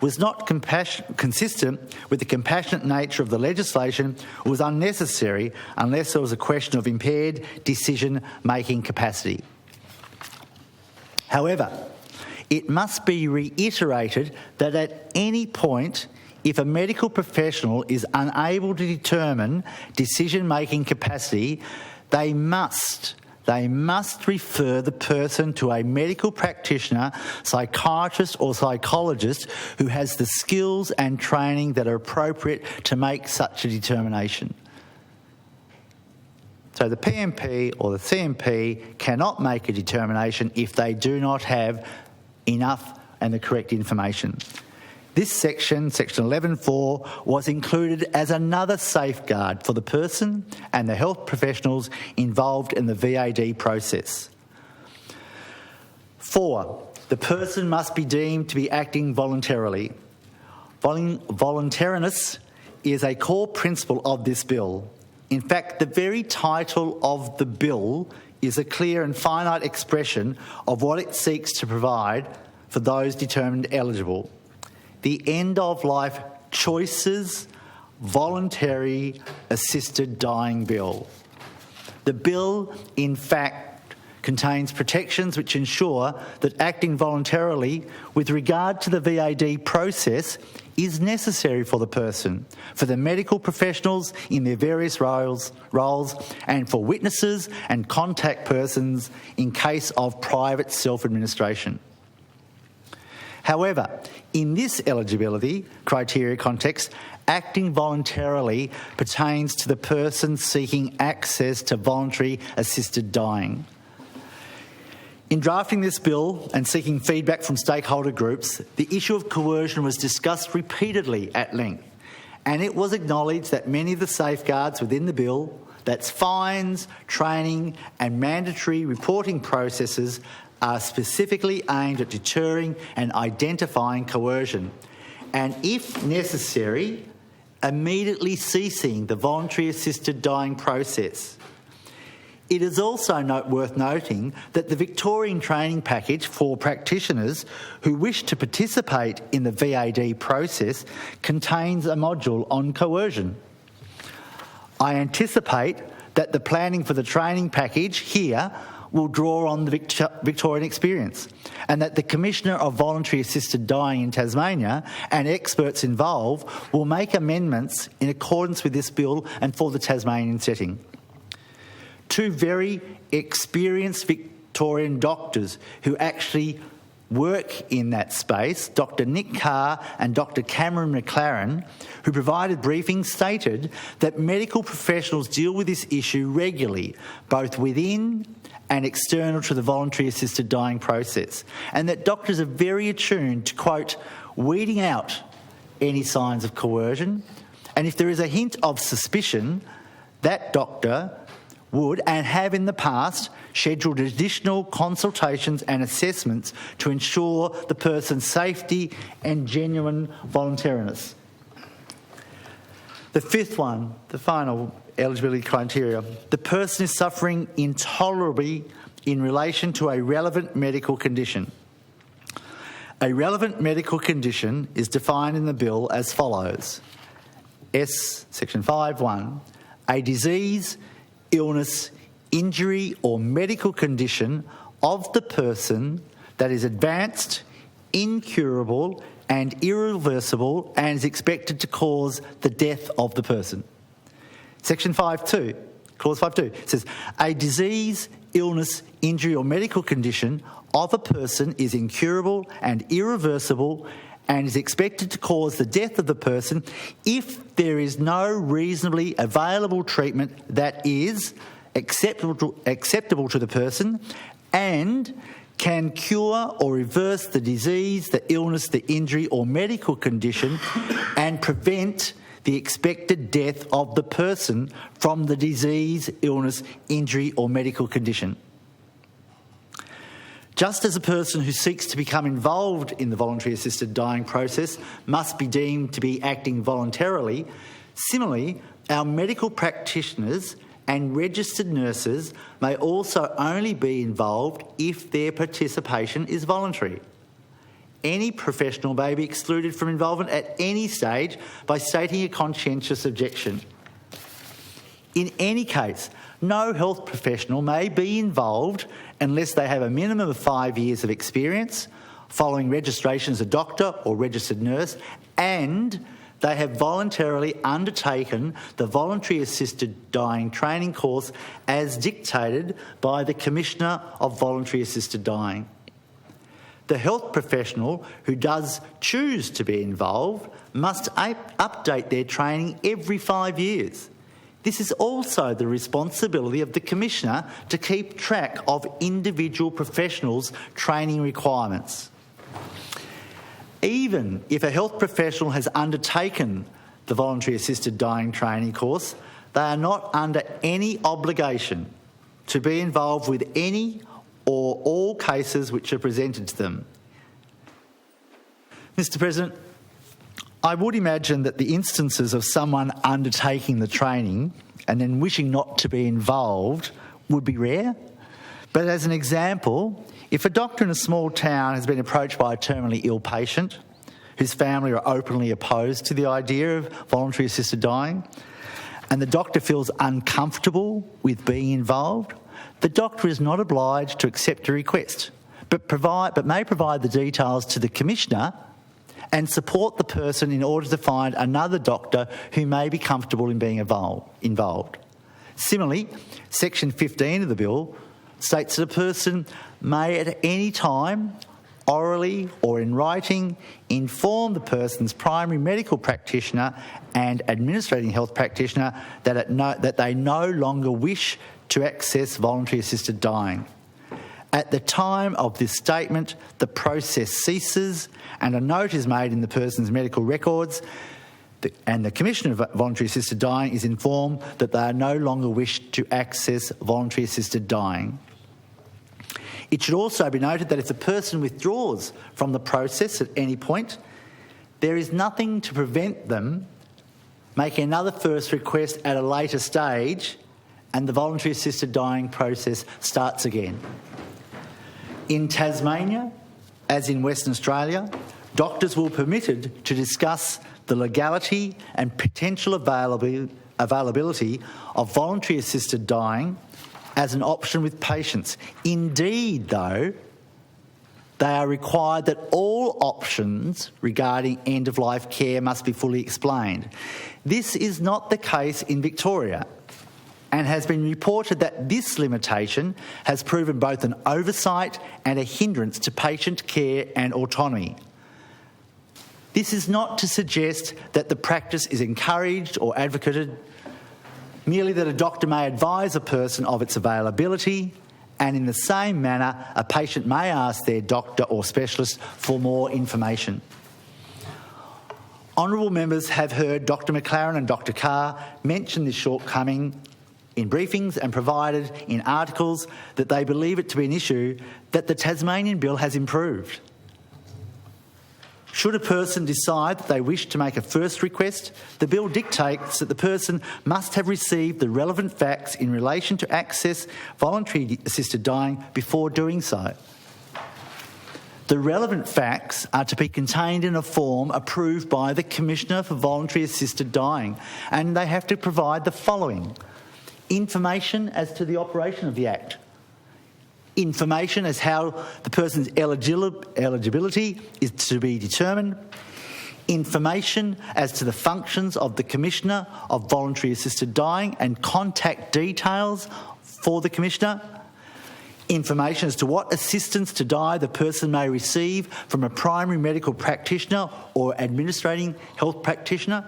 was not consistent with the compassionate nature of the legislation, was unnecessary unless there was a question of impaired decision-making capacity. However, it must be reiterated that at any point, if a medical professional is unable to determine decision-making capacity, they must refer the person to a medical practitioner, psychiatrist or psychologist who has the skills and training that are appropriate to make such a determination. So the PMP or the CMP cannot make a determination if they do not have enough and the correct information. This section, section 11.4, was included as another safeguard for the person and the health professionals involved in the VAD process. 4, the person must be deemed to be acting voluntarily. Voluntariness is a core principle of this bill. In fact, the very title of the bill is a clear and finite expression of what it seeks to provide for those determined eligible. The End-of-Life Choices Voluntary Assisted Dying Bill. The bill, in fact, contains protections which ensure that acting voluntarily with regard to the VAD process is necessary for the person, for the medical professionals in their various roles, and for witnesses and contact persons in case of private self-administration. However, in this eligibility criteria context, acting voluntarily pertains to the person seeking access to voluntary assisted dying. In drafting this bill and seeking feedback from stakeholder groups, the issue of coercion was discussed repeatedly at length, and it was acknowledged that many of the safeguards within the bill, that's fines, training and mandatory reporting processes, are specifically aimed at deterring and identifying coercion, and if necessary, immediately ceasing the voluntary assisted dying process. It is also worth noting that the Victorian training package for practitioners who wish to participate in the VAD process contains a module on coercion. I anticipate that the planning for the training package here will draw on the Victorian experience, and that the Commissioner of Voluntary Assisted Dying in Tasmania and experts involved will make amendments in accordance with this bill and for the Tasmanian setting. 2 very experienced Victorian doctors who actually work in that space, Dr Nick Carr and Dr Cameron McLaren, who provided briefings, stated that medical professionals deal with this issue regularly, both within and external to the voluntary assisted dying process, and that doctors are very attuned to, quote, weeding out any signs of coercion, and if there is a hint of suspicion, that doctor would, and have in the past, scheduled additional consultations and assessments to ensure the person's safety and genuine voluntariness. The 5th one, the final eligibility criteria, the person is suffering intolerably in relation to a relevant medical condition. A relevant medical condition is defined in the bill as follows: Section 5(1), a disease, illness, injury or medical condition of the person that is advanced, incurable and irreversible and is expected to cause the death of the person. Section 5(2), Clause 5(2) says, a disease, illness, injury or medical condition of a person is incurable and irreversible and is expected to cause the death of the person if there is no reasonably available treatment that is acceptable to the person and can cure or reverse the disease, the illness, the injury or medical condition and prevent the expected death of the person from the disease, illness, injury or medical condition. Just as a person who seeks to become involved in the voluntary assisted dying process must be deemed to be acting voluntarily, similarly, our medical practitioners and registered nurses may also only be involved if their participation is voluntary. Any professional may be excluded from involvement at any stage by stating a conscientious objection. In any case, no health professional may be involved unless they have a minimum of 5 years of experience following registration as a doctor or registered nurse and they have voluntarily undertaken the Voluntary Assisted Dying training course as dictated by the Commissioner of Voluntary Assisted Dying. The health professional who does choose to be involved must update their training every 5 years. This is also the responsibility of the Commissioner to keep track of individual professionals' training requirements. Even if a health professional has undertaken the Voluntary Assisted Dying training course, they are not under any obligation to be involved with any or all cases which are presented to them. Mr. President, I would imagine that the instances of someone undertaking the training and then wishing not to be involved would be rare. But as an example, if a doctor in a small town has been approached by a terminally ill patient whose family are openly opposed to the idea of voluntary assisted dying, and the doctor feels uncomfortable with being involved, the doctor is not obliged to accept a request, but may provide the details to the Commissioner and support the person in order to find another doctor who may be comfortable in being involved. Similarly, Section 15 of the bill states that a person may at any time, orally or in writing, inform the person's primary medical practitioner and administrating health practitioner that they no longer wish to access voluntary assisted dying. At the time of this statement, the process ceases and a note is made in the person's medical records and the Commissioner of Voluntary Assisted Dying is informed that they no longer wish to access voluntary assisted dying. It should also be noted that if the person withdraws from the process at any point, there is nothing to prevent them making another first request at a later stage and the voluntary assisted dying process starts again. In Tasmania, as in Western Australia, doctors will be permitted to discuss the legality and potential availability of voluntary assisted dying as an option with patients. Indeed, though, they are required that all options regarding end-of-life care must be fully explained. This is not the case in Victoria, and has been reported that this limitation has proven both an oversight and a hindrance to patient care and autonomy. This is not to suggest that the practice is encouraged or advocated, merely that a doctor may advise a person of its availability, and in the same manner, a patient may ask their doctor or specialist for more information. Honourable members have heard Dr McLaren and Dr Carr mention this shortcoming in briefings and provided in articles that they believe it to be an issue that the Tasmanian bill has improved. Should a person decide that they wish to make a first request, the bill dictates that the person must have received the relevant facts in relation to access voluntary assisted dying before doing so. The relevant facts are to be contained in a form approved by the Commissioner for Voluntary Assisted Dying, and they have to provide the following: information as to the operation of the Act, information as how the person's eligibility is to be determined, information as to the functions of the Commissioner of Voluntary Assisted Dying and contact details for the Commissioner, information as to what assistance to die the person may receive from a primary medical practitioner or administrating health practitioner,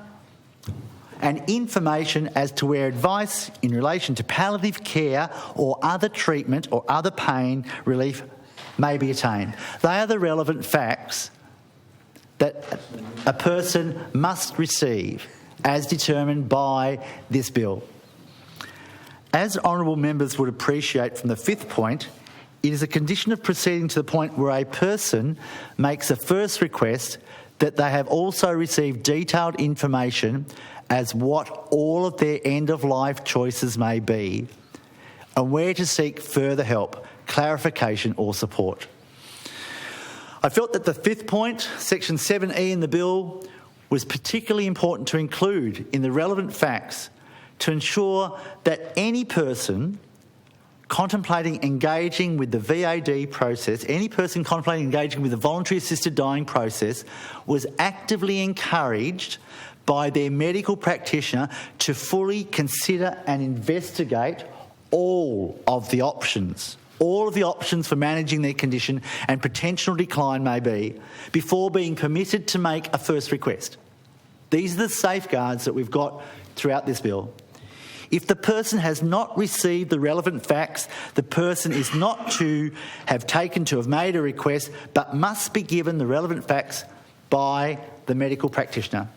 and information as to where advice in relation to palliative care or other treatment or other pain relief may be attained. They are the relevant facts that a person must receive as determined by this bill. As honourable members would appreciate from the fifth point, it is a condition of proceeding to the point where a person makes a first request that they have also received detailed information as what all of their end-of-life choices may be and where to seek further help, clarification or support. I felt that the fifth point, section 7E in the bill, was particularly important to include in the relevant facts to ensure that any person contemplating engaging with the VAD process, any person contemplating engaging with the voluntary assisted dying process, was actively encouraged by their medical practitioner to fully consider and investigate all of the options for managing their condition and potential decline may be, before being permitted to make a first request. These are the safeguards that we've got throughout this bill. If the person has not received the relevant facts, the person is not to have made a request, but must be given the relevant facts by the medical practitioner.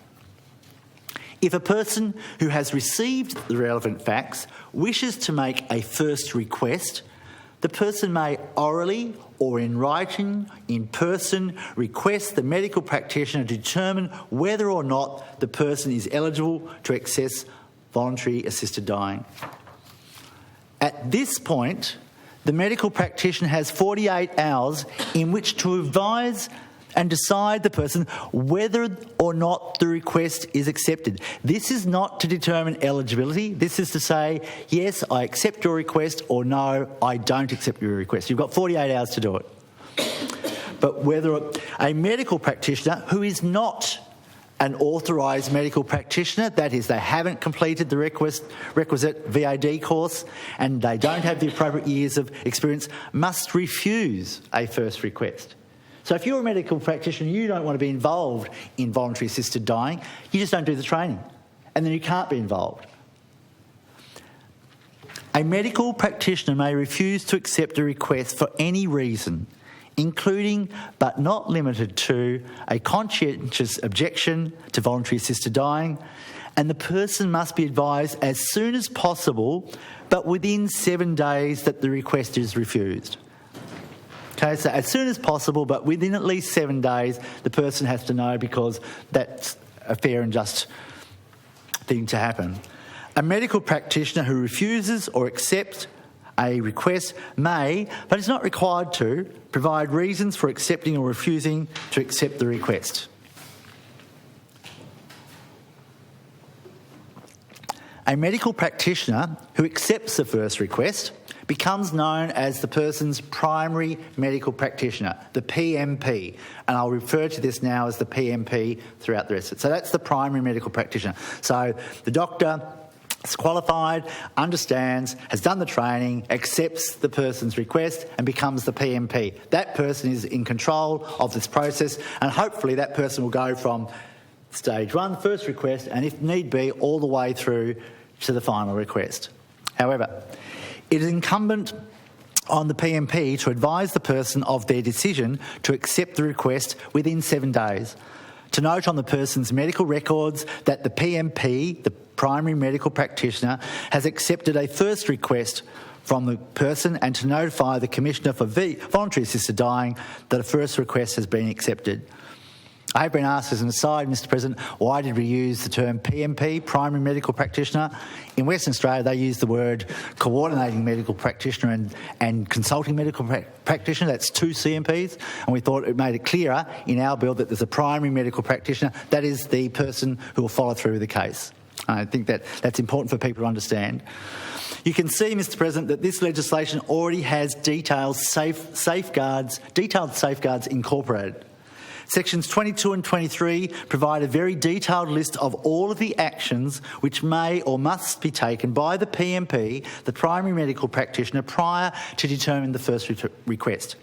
If a person who has received the relevant facts wishes to make a first request, the person may orally or in writing, in person, request the medical practitioner to determine whether or not the person is eligible to access voluntary assisted dying. At this point, the medical practitioner has 48 hours in which to advise and decide the person whether or not the request is accepted. This is not to determine eligibility. This is to say, yes, I accept your request, or no, I don't accept your request. You've got 48 hours to do it. But whether a medical practitioner who is not an authorised medical practitioner, that is, they haven't completed the requisite VAD course and they don't have the appropriate years of experience, must refuse a first request. So if you're a medical practitioner and you don't want to be involved in voluntary assisted dying, you just don't do the training, and then you can't be involved. A medical practitioner may refuse to accept a request for any reason, including but not limited to a conscientious objection to voluntary assisted dying, and the person must be advised as soon as possible, but within 7 days, that the request is refused. Okay, so as soon as possible, but within at least 7 days, the person has to know, because that's a fair and just thing to happen. A medical practitioner who refuses or accepts a request may, but is not required to, provide reasons for accepting or refusing to accept the request. A medical practitioner who accepts the first request becomes known as the person's primary medical practitioner, the PMP, and I'll refer to this now as the PMP throughout the rest of it. So that's the primary medical practitioner. So the doctor is qualified, understands, has done the training, accepts the person's request and becomes the PMP. That person is in control of this process, and hopefully that person will go from stage 1, first request, and if need be, all the way through to the final request. However, it is incumbent on the PMP to advise the person of their decision to accept the request within 7 days, to note on the person's medical records that the PMP, the primary medical practitioner, has accepted a first request from the person, and to notify the Commissioner for Voluntary Assisted Dying that a first request has been accepted. I have been asked as an aside, Mr President, why did we use the term PMP, Primary Medical Practitioner? In Western Australia, they use the word Coordinating Medical Practitioner and Consulting Medical Practitioner. That's two CMPs, and we thought it made it clearer in our bill that there's a Primary Medical Practitioner. That is the person who will follow through with the case. I think that's important for people to understand. You can see, Mr President, that this legislation already has detailed safeguards incorporated. Sections 22 and 23 provide a very detailed list of all of the actions which may or must be taken by the PMP, the primary medical practitioner, prior to determining the first request.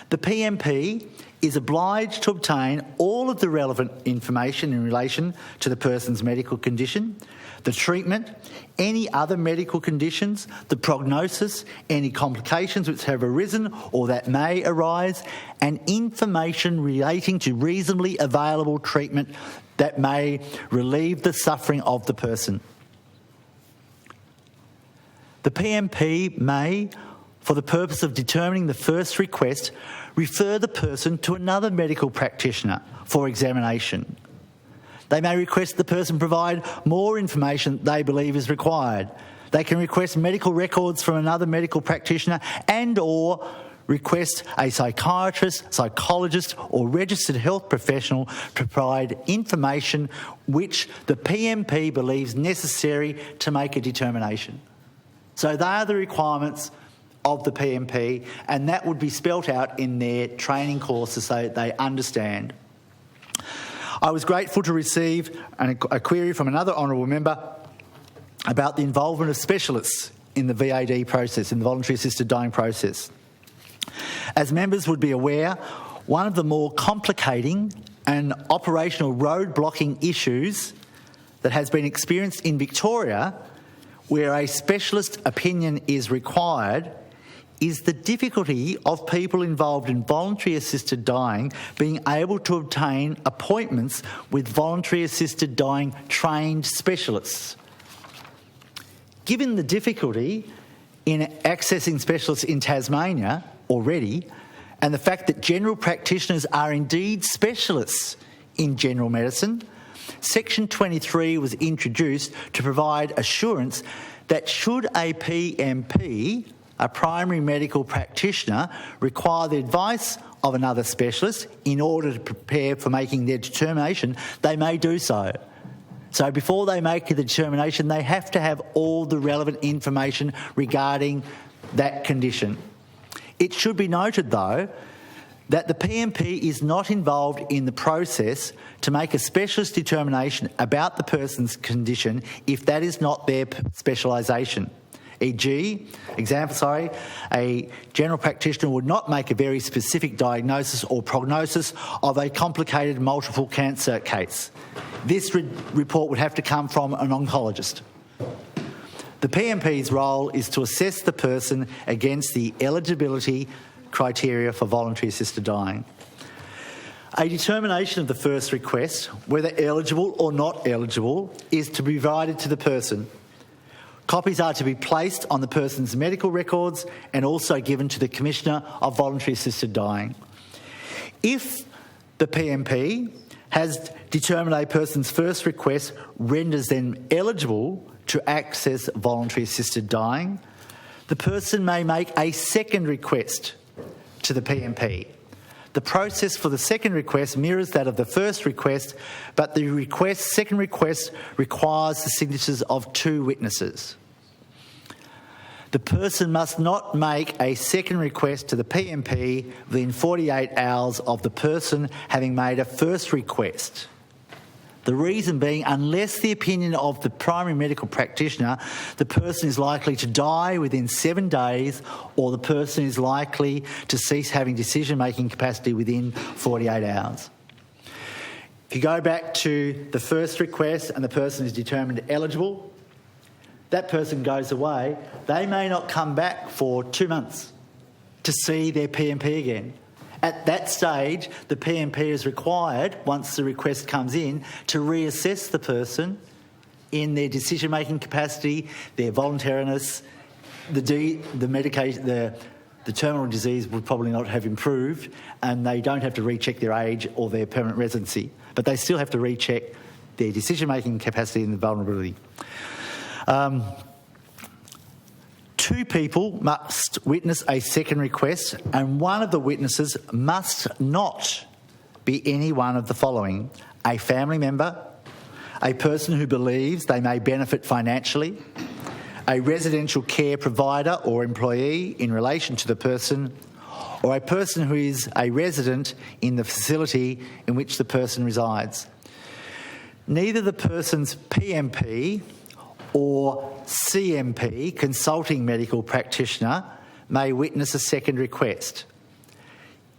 The PMP is obliged to obtain all of the relevant information in relation to the person's medical condition, the treatment, any other medical conditions, the prognosis, any complications which have arisen or that may arise, and information relating to reasonably available treatment that may relieve the suffering of the person. The PMP may, for the purpose of determining the first request, refer the person to another medical practitioner for examination. They may request the person provide more information they believe is required. They can request medical records from another medical practitioner and or request a psychiatrist, psychologist or registered health professional to provide information which the PMP believes necessary to make a determination. So they are the requirements of the PMP, and that would be spelt out in their training courses so that they understand. I was grateful to receive a query from another honourable member about the involvement of specialists in the VAD process, in the voluntary assisted dying process. As members would be aware, one of the more complicating and operational road-blocking issues that has been experienced in Victoria, where a specialist opinion is required, is the difficulty of people involved in voluntary assisted dying being able to obtain appointments with voluntary assisted dying trained specialists. Given the difficulty in accessing specialists in Tasmania already, and the fact that general practitioners are indeed specialists in general medicine, Section 23 was introduced to provide assurance that should a PMP, a primary medical practitioner, require the advice of another specialist in order to prepare for making their determination, they may do so. So before they make the determination, they have to have all the relevant information regarding that condition. It should be noted, though, that the PMP is not involved in the process to make a specialist determination about the person's condition if that is not their specialisation. E.g., a general practitioner would not make a very specific diagnosis or prognosis of a complicated multiple cancer case. This report would have to come from an oncologist. The PMP's role is to assess the person against the eligibility criteria for voluntary assisted dying. A determination of the first request, whether eligible or not eligible, is to be provided to the person. Copies are to be placed on the person's medical records and also given to the Commissioner of Voluntary Assisted Dying. If the PMP has determined a person's first request renders them eligible to access voluntary assisted dying, the person may make a second request to the PMP. The process for the second request mirrors that of the first request, but the second request requires the signatures of two witnesses. The person must not make a second request to the PMP within 48 hours of the person having made a first request. The reason being, unless the opinion of the primary medical practitioner, the person is likely to die within 7 days, or the person is likely to cease having decision-making capacity within 48 hours. If you go back to the first request and the person is determined eligible, that person goes away. They may not come back for 2 months to see their PMP again. At that stage, the PMP is required, once the request comes in, to reassess the person in their decision-making capacity, their voluntariness, the medication, the the terminal disease would probably not have improved, and they don't have to recheck their age or their permanent residency, but they still have to recheck their decision-making capacity and the vulnerability. Two people must witness a second request, and one of the witnesses must not be any one of the following: a family member, a person who believes they may benefit financially, a residential care provider or employee in relation to the person, or a person who is a resident in the facility in which the person resides. Neither the person's PMP or CMP, consulting medical practitioner, may witness a second request.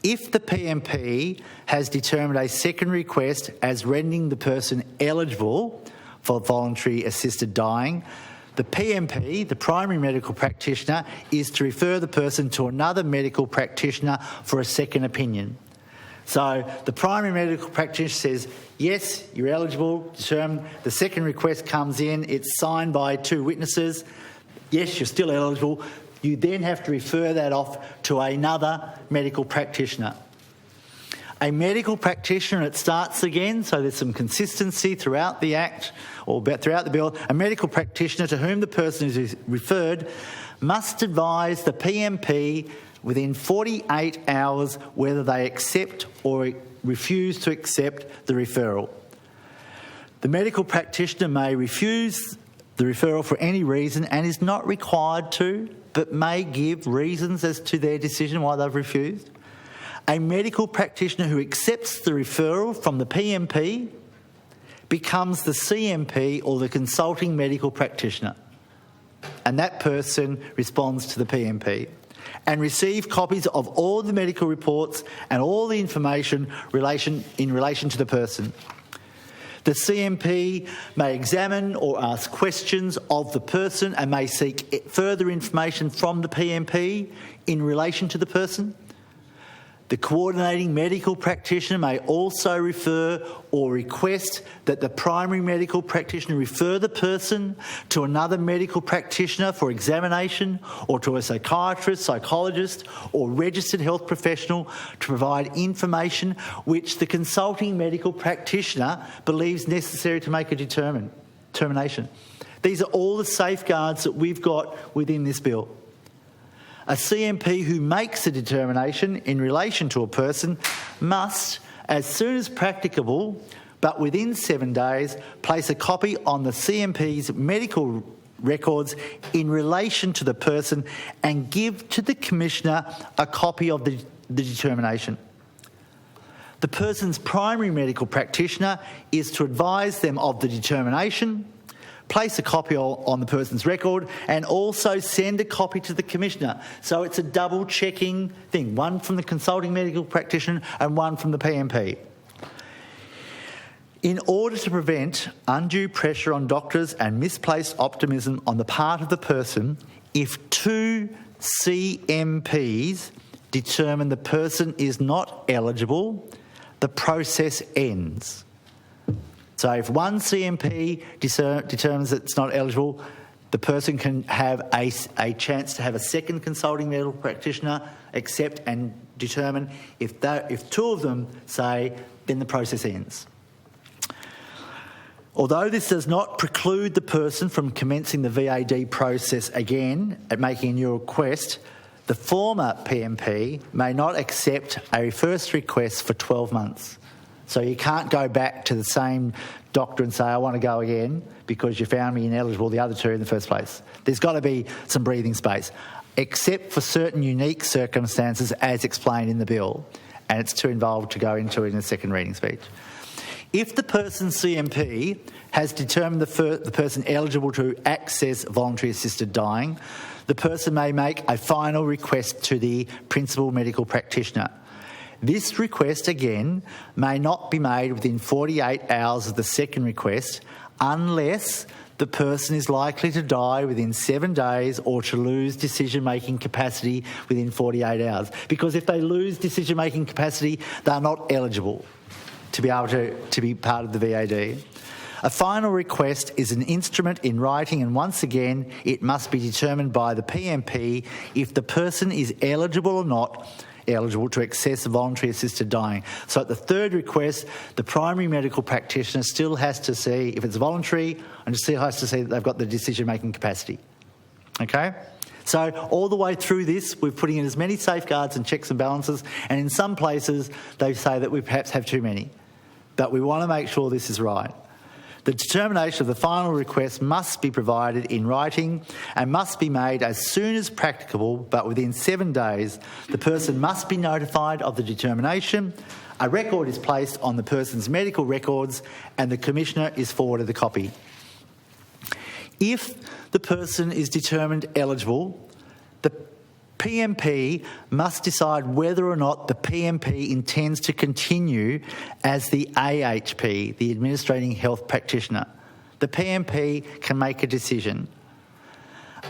If the PMP has determined a second request as rendering the person eligible for voluntary assisted dying, the PMP, the primary medical practitioner, is to refer the person to another medical practitioner for a second opinion. So the primary medical practitioner says, yes, you're eligible, determined. The second request comes in, it's signed by two witnesses. Yes, you're still eligible. You then have to refer that off to another medical practitioner. A medical practitioner, it starts again, so there's some consistency throughout the Act or throughout the bill. A medical practitioner to whom the person is referred must advise the PMP within 48 hours whether they accept or refuse to accept the referral. The medical practitioner may refuse the referral for any reason and is not required to, but may give reasons as to their decision why they've refused. A medical practitioner who accepts the referral from the PMP becomes the CMP or the consulting medical practitioner, and that person responds to the PMP and receive copies of all the medical reports and all the information in relation to the person. The CMP may examine or ask questions of the person and may seek further information from the PMP in relation to the person. The coordinating medical practitioner may also refer or request that the primary medical practitioner refer the person to another medical practitioner for examination, or to a psychiatrist, psychologist or registered health professional to provide information which the consulting medical practitioner believes necessary to make a determination. These are all the safeguards that we've got within this bill. A CMP who makes a determination in relation to a person must, as soon as practicable, but within 7 days, place a copy on the CMP's medical records in relation to the person and give to the Commissioner a copy of the determination. The person's primary medical practitioner is to advise them of the determination, place a copy on the person's record, and also send a copy to the Commissioner. So it's a double checking thing, one from the consulting medical practitioner and one from the PMP. In order to prevent undue pressure on doctors and misplaced optimism on the part of the person, if two CMPs determine the person is not eligible, the process ends. So if one CMP determines that it's not eligible, the person can have a chance to have a second consulting medical practitioner accept and determine. If two of them say, then the process ends. Although this does not preclude the person from commencing the VAD process again at making a new request, the former PMP may not accept a first request for 12 months. So you can't go back to the same doctor and say, I want to go again because you found me ineligible the other two in the first place. There's got to be some breathing space, except for certain unique circumstances as explained in the bill, and it's too involved to go into it in a second reading speech. If the person's CMP has determined the person eligible to access voluntary assisted dying, the person may make a final request to the principal medical practitioner. This request, again, may not be made within 48 hours of the second request unless the person is likely to die within 7 days or to lose decision-making capacity within 48 hours. Because if they lose decision-making capacity, they're not eligible to be able to be part of the VAD. A final request is an instrument in writing, and once again, it must be determined by the PMP if the person is eligible or not eligible to access voluntary assisted dying. So at the third request, the primary medical practitioner still has to see if it's voluntary and still has to see that they've got the decision-making capacity. Okay? So all the way through this, we're putting in as many safeguards and checks and balances, and in some places they say that we perhaps have too many. But we want to make sure this is right. The determination of the final request must be provided in writing and must be made as soon as practicable, but within 7 days. The person must be notified of the determination. A record is placed on the person's medical records and the Commissioner is forwarded a copy. If the person is determined eligible, the PMP must decide whether or not the PMP intends to continue as the AHP, the Administrating Health Practitioner. The PMP can make a decision.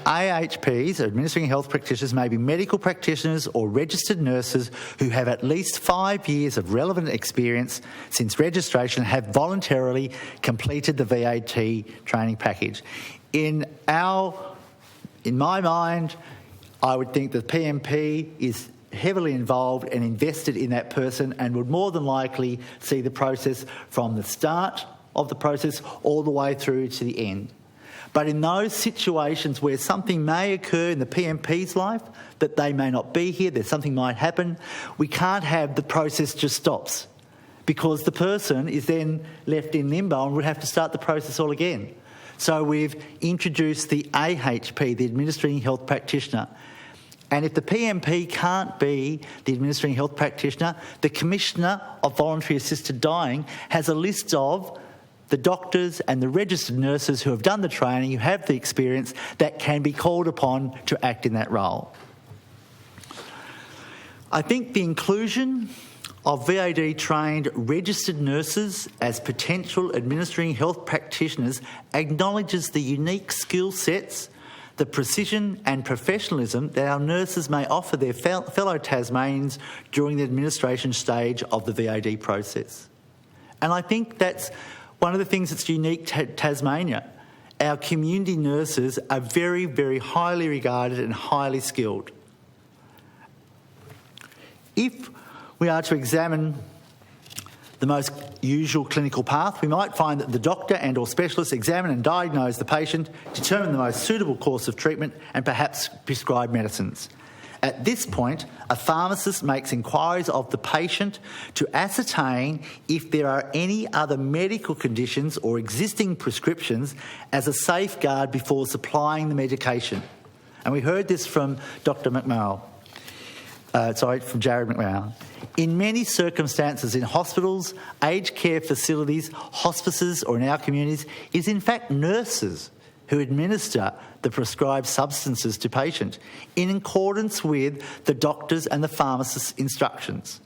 AHPs, Administrating Health Practitioners, may be medical practitioners or registered nurses who have at least 5 years of relevant experience since registration and have voluntarily completed the VAT training package. In my mind, I would think that PMP is heavily involved and invested in that person and would more than likely see the process from the start of the process all the way through to the end. But in those situations where something may occur in the PMP's life, that they may not be here, that something might happen, we can't have the process just stops, because the person is then left in limbo and would have to start the process all again. So we've introduced the AHP, the Administrating Health Practitioner. And if the PMP can't be the Administrating Health Practitioner, the Commissioner of Voluntary Assisted Dying has a list of the doctors and the registered nurses who have done the training, who have the experience, that can be called upon to act in that role. I think the inclusion of VAD-trained registered nurses as potential administering health practitioners acknowledges the unique skill sets, the precision and professionalism that our nurses may offer their fellow Tasmanians during the administration stage of the VAD process. And I think that's one of the things that's unique to Tasmania. Our community nurses are very, very highly regarded and highly skilled. If we are to examine the most usual clinical path, we might find that the doctor and or specialist examine and diagnose the patient, determine the most suitable course of treatment and perhaps prescribe medicines. At this point, a pharmacist makes inquiries of the patient to ascertain if there are any other medical conditions or existing prescriptions as a safeguard before supplying the medication. And we heard this from Dr. from Jared McMahon. In many circumstances in hospitals, aged care facilities, hospices or in our communities, it is in fact nurses who administer the prescribed substances to patients in accordance with the doctor's and the pharmacist's instructions.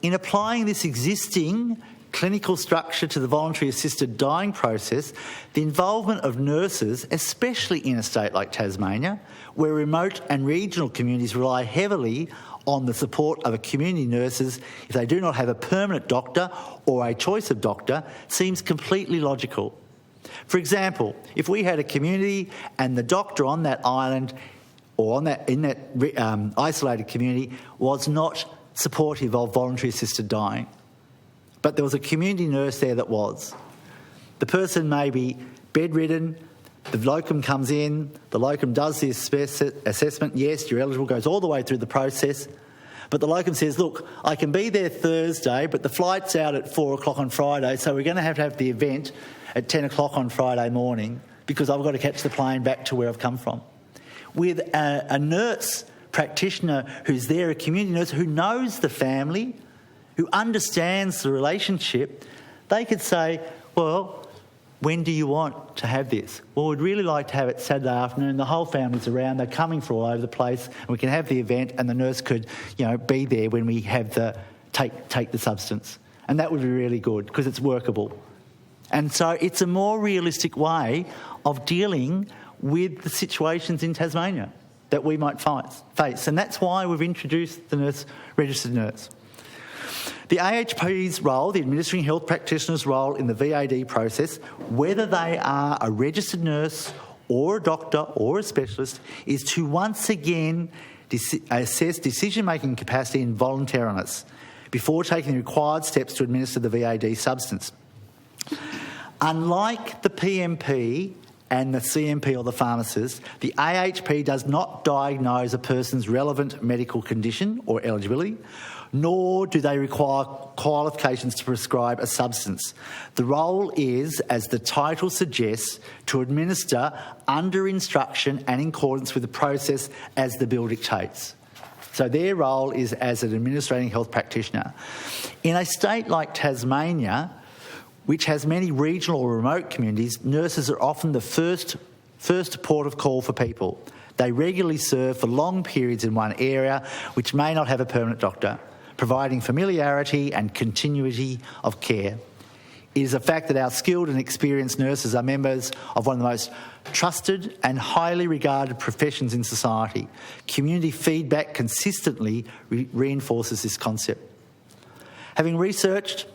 In applying this existing clinical structure to the voluntary assisted dying process, the involvement of nurses, especially in a state like Tasmania, where remote and regional communities rely heavily on the support of community nurses if they do not have a permanent doctor or a choice of doctor, seems completely logical. For example, if we had a community and the doctor on that island or in that isolated community was not supportive of voluntary assisted dying, but there was a community nurse there that was. The person may be bedridden, the locum comes in, the locum does the assessment, yes, you're eligible, goes all the way through the process, but the locum says, look, I can be there Thursday, but the flight's out at 4 o'clock on Friday, so we're going to have the event at 10 o'clock on Friday morning because I've got to catch the plane back to where I've come from. With a nurse practitioner who's there, a community nurse who knows the family, who understands the relationship, they could say, well, when do you want to have this? Well, we'd really like to have it Saturday afternoon. The whole family's around. They're coming from all over the place. And we can have the event and the nurse could, be there when we have the take the substance. And that would be really good because it's workable. And so it's a more realistic way of dealing with the situations in Tasmania that we might face. And that's why we've introduced the registered nurse. The AHP's role, the administering health practitioner's role in the VAD process, whether they are a registered nurse or a doctor or a specialist, is to once again assess decision-making capacity and voluntariness before taking the required steps to administer the VAD substance. Unlike the PMP and the CMP or the pharmacist, the AHP does not diagnose a person's relevant medical condition or eligibility, nor do they require qualifications to prescribe a substance. The role is, as the title suggests, to administer under instruction and in accordance with the process as the bill dictates. So their role is as an administrating health practitioner. In a state like Tasmania, which has many regional or remote communities, nurses are often the first port of call for people. They regularly serve for long periods in one area, which may not have a permanent doctor, providing familiarity and continuity of care. It is a fact that our skilled and experienced nurses are members of one of the most trusted and highly regarded professions in society. Community feedback consistently reinforces this concept. Having researched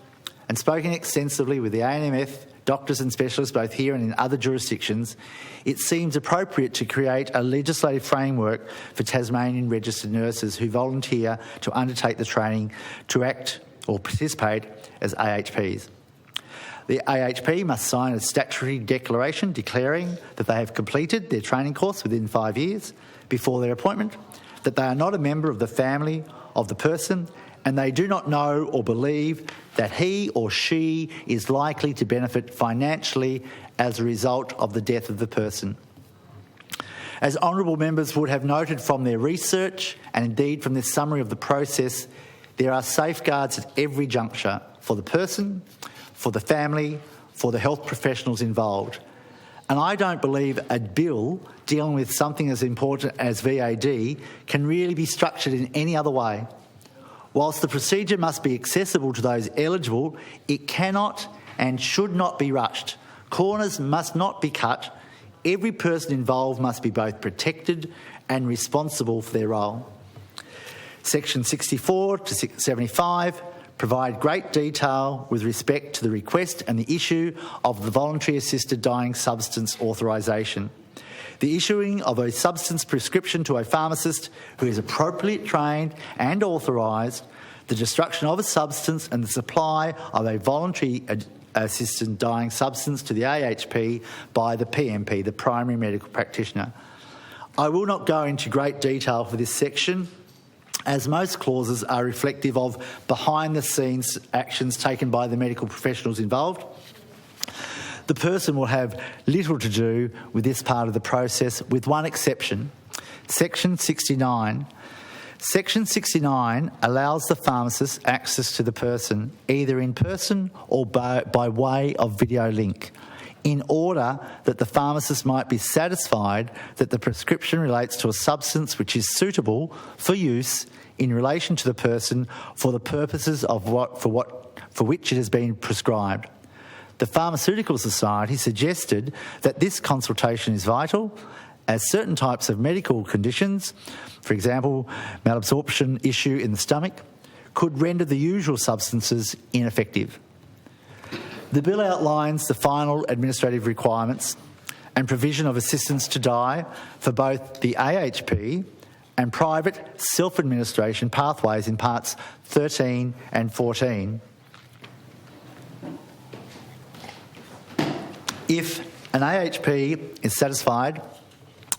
and spoken extensively with the ANMF, doctors and specialists both here and in other jurisdictions, it seems appropriate to create a legislative framework for Tasmanian registered nurses who volunteer to undertake the training to act or participate as AHPs. The AHP must sign a statutory declaration declaring that they have completed their training course within 5 years before their appointment, that they are not a member of the family of the person, and they do not know or believe that he or she is likely to benefit financially as a result of the death of the person. As honourable members would have noted from their research and indeed from this summary of the process, there are safeguards at every juncture for the person, for the family, for the health professionals involved. And I don't believe a bill dealing with something as important as VAD can really be structured in any other way. Whilst the procedure must be accessible to those eligible, it cannot and should not be rushed. Corners must not be cut. Every person involved must be both protected and responsible for their role. Section 64 to 75 provide great detail with respect to the request and the issue of the Voluntary Assisted Dying Substance Authorisation. The issuing of a substance prescription to a pharmacist who is appropriately trained and authorised, the destruction of a substance and the supply of a voluntary assisted dying substance to the AHP by the PMP, the primary medical practitioner. I will not go into great detail for this section, as most clauses are reflective of behind-the-scenes actions taken by the medical professionals involved. The person will have little to do with this part of the process, with one exception. Section 69. Section 69 allows the pharmacist access to the person, either in person or by way of video link, in order that the pharmacist might be satisfied that the prescription relates to a substance which is suitable for use in relation to the person for the purposes of for which it has been prescribed. The Pharmaceutical Society suggested that this consultation is vital, as certain types of medical conditions, for example, malabsorption issue in the stomach, could render the usual substances ineffective. The bill outlines the final administrative requirements and provision of assistance to die for both the AHP and private self-administration pathways in parts 13 and 14. If an AHP is satisfied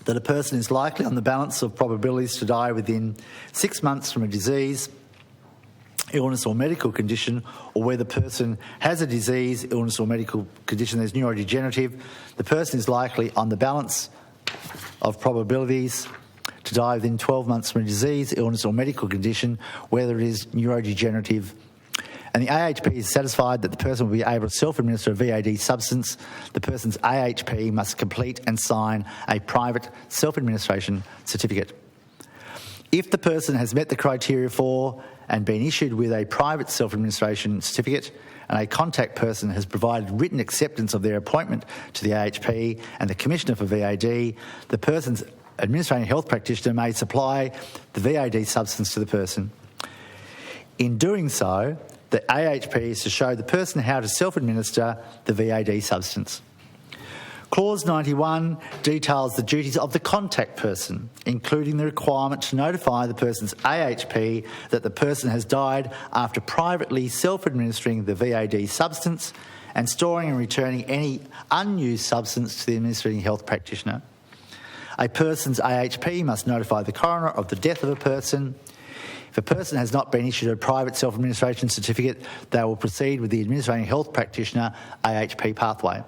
that a person is likely on the balance of probabilities to die within 6 months from a disease, illness or medical condition, or where the person has a disease, illness or medical condition that is neurodegenerative, the person is likely on the balance of probabilities to die within 12 months from a disease, illness or medical condition, whether it is neurodegenerative, and the AHP is satisfied that the person will be able to self-administer a VAD substance, the person's AHP must complete and sign a private self-administration certificate. If the person has met the criteria for and been issued with a private self-administration certificate, and a contact person has provided written acceptance of their appointment to the AHP and the Commissioner for VAD, the person's administrating health practitioner may supply the VAD substance to the person. In doing so, the AHP is to show the person how to self-administer the VAD substance. Clause 91 details the duties of the contact person, including the requirement to notify the person's AHP that the person has died after privately self-administering the VAD substance and storing and returning any unused substance to the administering health practitioner. A person's AHP must notify the coroner of the death of a person. If a person has not been issued a private self-administration certificate, they will proceed with the administrating health practitioner AHP pathway.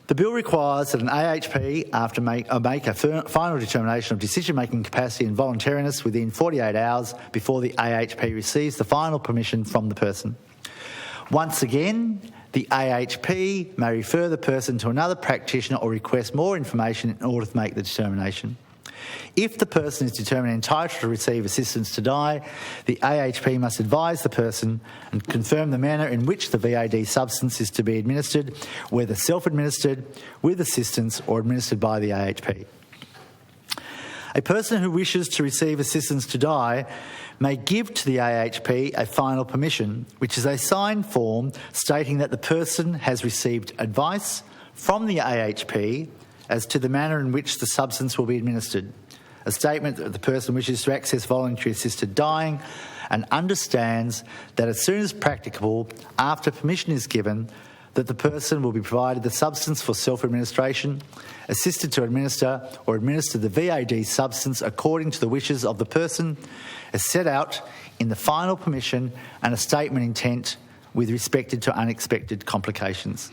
The bill requires that an AHP, after make a final determination of decision-making capacity and voluntariness within 48 hours before the AHP receives the final permission from the person. Once again, the AHP may refer the person to another practitioner or request more information in order to make the determination. If the person is determined entitled to receive assistance to die, the AHP must advise the person and confirm the manner in which the VAD substance is to be administered, whether self-administered, with assistance, or administered by the AHP. A person who wishes to receive assistance to die may give to the AHP a final permission, which is a signed form stating that the person has received advice from the AHP as to the manner in which the substance will be administered, a statement that the person wishes to access voluntary assisted dying and understands that as soon as practicable, after permission is given, that the person will be provided the substance for self-administration, assisted to administer or administer the VAD substance according to the wishes of the person, as set out in the final permission and a statement intent with respect to unexpected complications.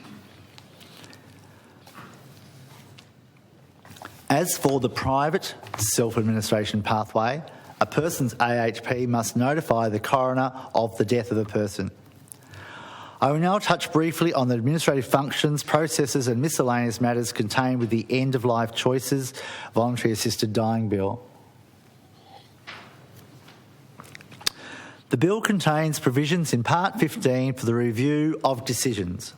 As for the private self-administration pathway, a person's AHP must notify the coroner of the death of a person. I will now touch briefly on the administrative functions, processes and miscellaneous matters contained with the End-of-Life Choices Voluntary Assisted Dying Bill. The bill contains provisions in Part 15 for the review of decisions.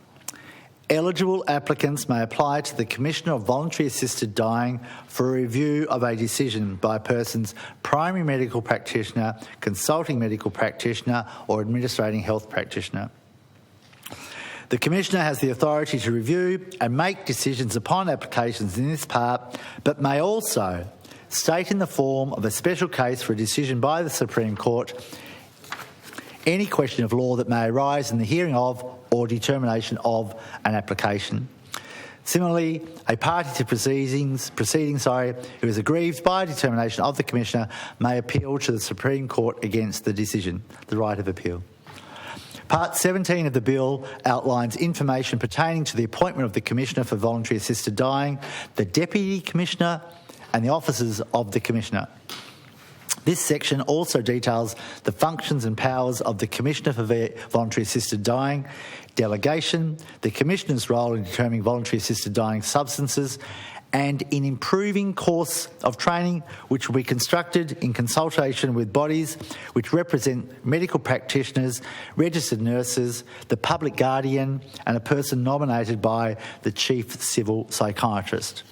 Eligible applicants may apply to the Commissioner of Voluntary Assisted Dying for a review of a decision by a person's primary medical practitioner, consulting medical practitioner or administrating health practitioner. The Commissioner has the authority to review and make decisions upon applications in this part, but may also state in the form of a special case for a decision by the Supreme Court any question of law that may arise in the hearing of or determination of an application. Similarly, a party to proceedings who is aggrieved by a determination of the Commissioner may appeal to the Supreme Court against the decision, the right of appeal. Part 17 of the bill outlines information pertaining to the appointment of the Commissioner for Voluntary Assisted Dying, the Deputy Commissioner and the officers of the Commissioner. This section also details the functions and powers of the Commissioner for Voluntary Assisted Dying, delegation, the Commissioner's role in determining voluntary assisted dying substances, and in improving course of training which will be constructed in consultation with bodies which represent medical practitioners, registered nurses, the public guardian and a person nominated by the Chief Civil Psychiatrist.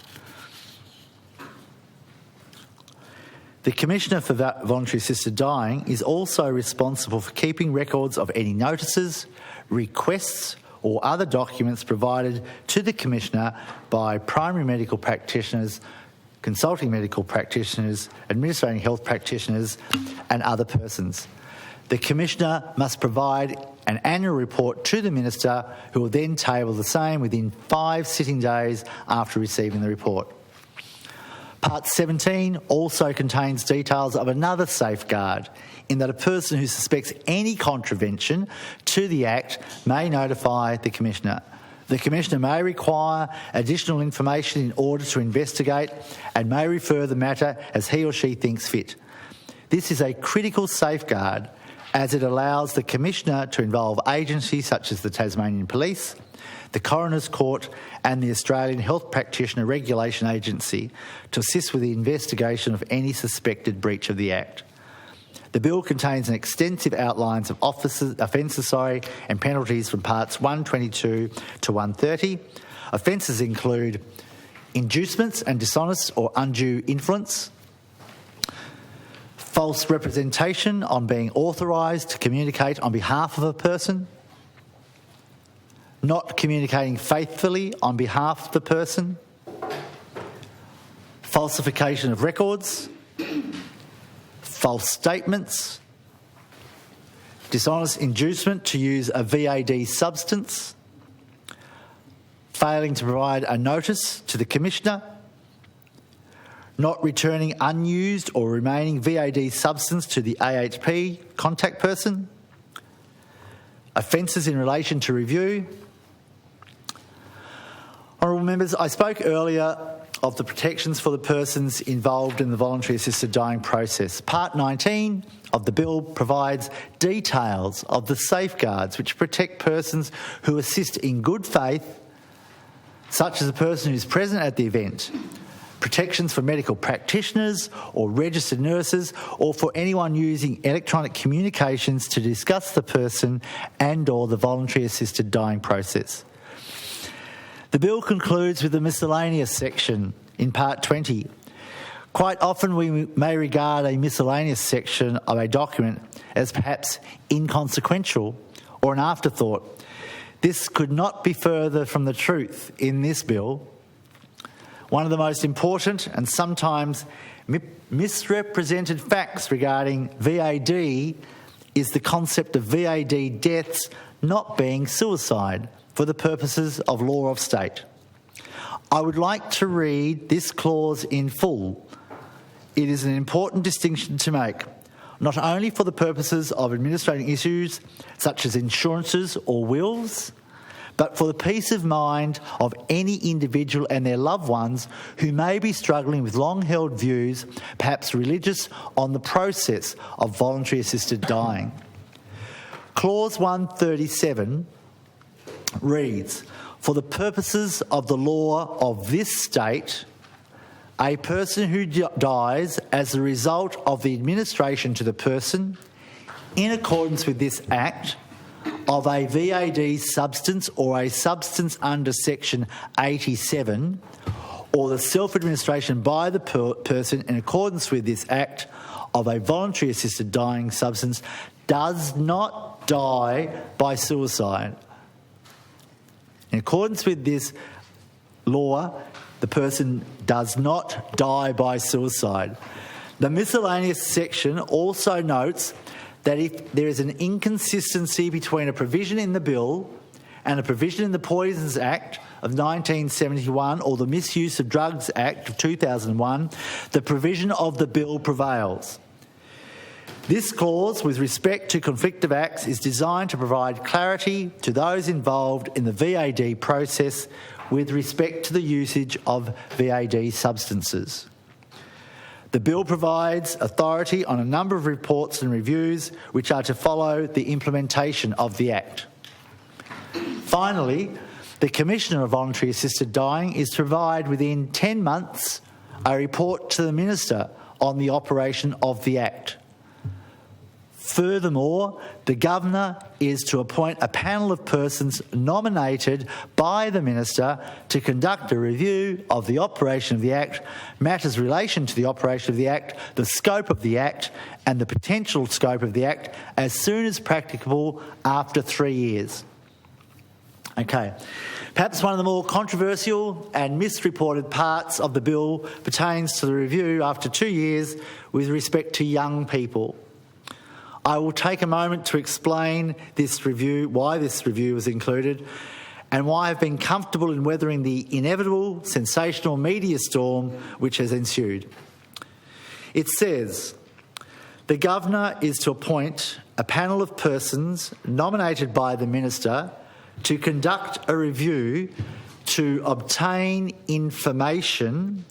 The Commissioner for Voluntary Assisted Dying is also responsible for keeping records of any notices, requests or other documents provided to the Commissioner by primary medical practitioners, consulting medical practitioners, administrating health practitioners and other persons. The Commissioner must provide an annual report to the Minister, who will then table the same within 5 sitting days after receiving the report. Part 17 also contains details of another safeguard, in that a person who suspects any contravention to the Act may notify the Commissioner. The Commissioner may require additional information in order to investigate and may refer the matter as he or she thinks fit. This is a critical safeguard, as it allows the Commissioner to involve agencies such as the Tasmanian Police, the Coroner's Court and the Australian Health Practitioner Regulation Agency to assist with the investigation of any suspected breach of the Act. The bill contains an extensive outlines of offences and penalties from parts 122 to 130. Offences include inducements and dishonest or undue influence, false representation on being authorised to communicate on behalf of a person, not communicating faithfully on behalf of the person, falsification of records, false statements, dishonest inducement to use a VAD substance, failing to provide a notice to the Commissioner, not returning unused or remaining VAD substance to the AHP contact person, offences in relation to review. Honourable members, I spoke earlier of the protections for the persons involved in the voluntary assisted dying process. Part 19 of the bill provides details of the safeguards which protect persons who assist in good faith, such as a person who is present at the event, protections for medical practitioners or registered nurses, or for anyone using electronic communications to discuss the person and or the voluntary assisted dying process. The bill concludes with the miscellaneous section in Part 20. Quite often we may regard a miscellaneous section of a document as perhaps inconsequential or an afterthought. This could not be further from the truth in this bill. One of the most important and sometimes misrepresented facts regarding VAD is the concept of VAD deaths not being suicide for the purposes of law of state. I would like to read this clause in full. It is an important distinction to make, not only for the purposes of administrating issues such as insurances or wills, but for the peace of mind of any individual and their loved ones who may be struggling with long-held views, perhaps religious, on the process of voluntary assisted dying. Clause 137 reads, "For the purposes of the law of this state, a person who dies as a result of the administration to the person, in accordance with this Act, of a VAD substance or a substance under Section 87, or the self-administration by the person in accordance with this Act of a voluntary assisted dying substance, does not die by suicide." In accordance with this law, the person does not die by suicide. The miscellaneous section also notes that if there is an inconsistency between a provision in the bill and a provision in the Poisons Act of 1971 or the Misuse of Drugs Act of 2001, the provision of the bill prevails. This clause, with respect to conflict of acts, is designed to provide clarity to those involved in the VAD process with respect to the usage of VAD substances. The bill provides authority on a number of reports and reviews which are to follow the implementation of the Act. Finally, the Commissioner of Voluntary Assisted Dying is to provide within 10 months a report to the Minister on the operation of the Act. Furthermore, the Governor is to appoint a panel of persons nominated by the Minister to conduct a review of the operation of the Act, matters relation to the operation of the Act, the scope of the Act and the potential scope of the Act as soon as practicable after 3 years. Okay. Perhaps one of the more controversial and misreported parts of the bill pertains to the review after 2 years with respect to young people. I will take a moment to explain this review, why this review was included, and why I've been comfortable in weathering the inevitable sensational media storm which has ensued. It says, the Governor is to appoint a panel of persons nominated by the Minister to conduct a review to obtain information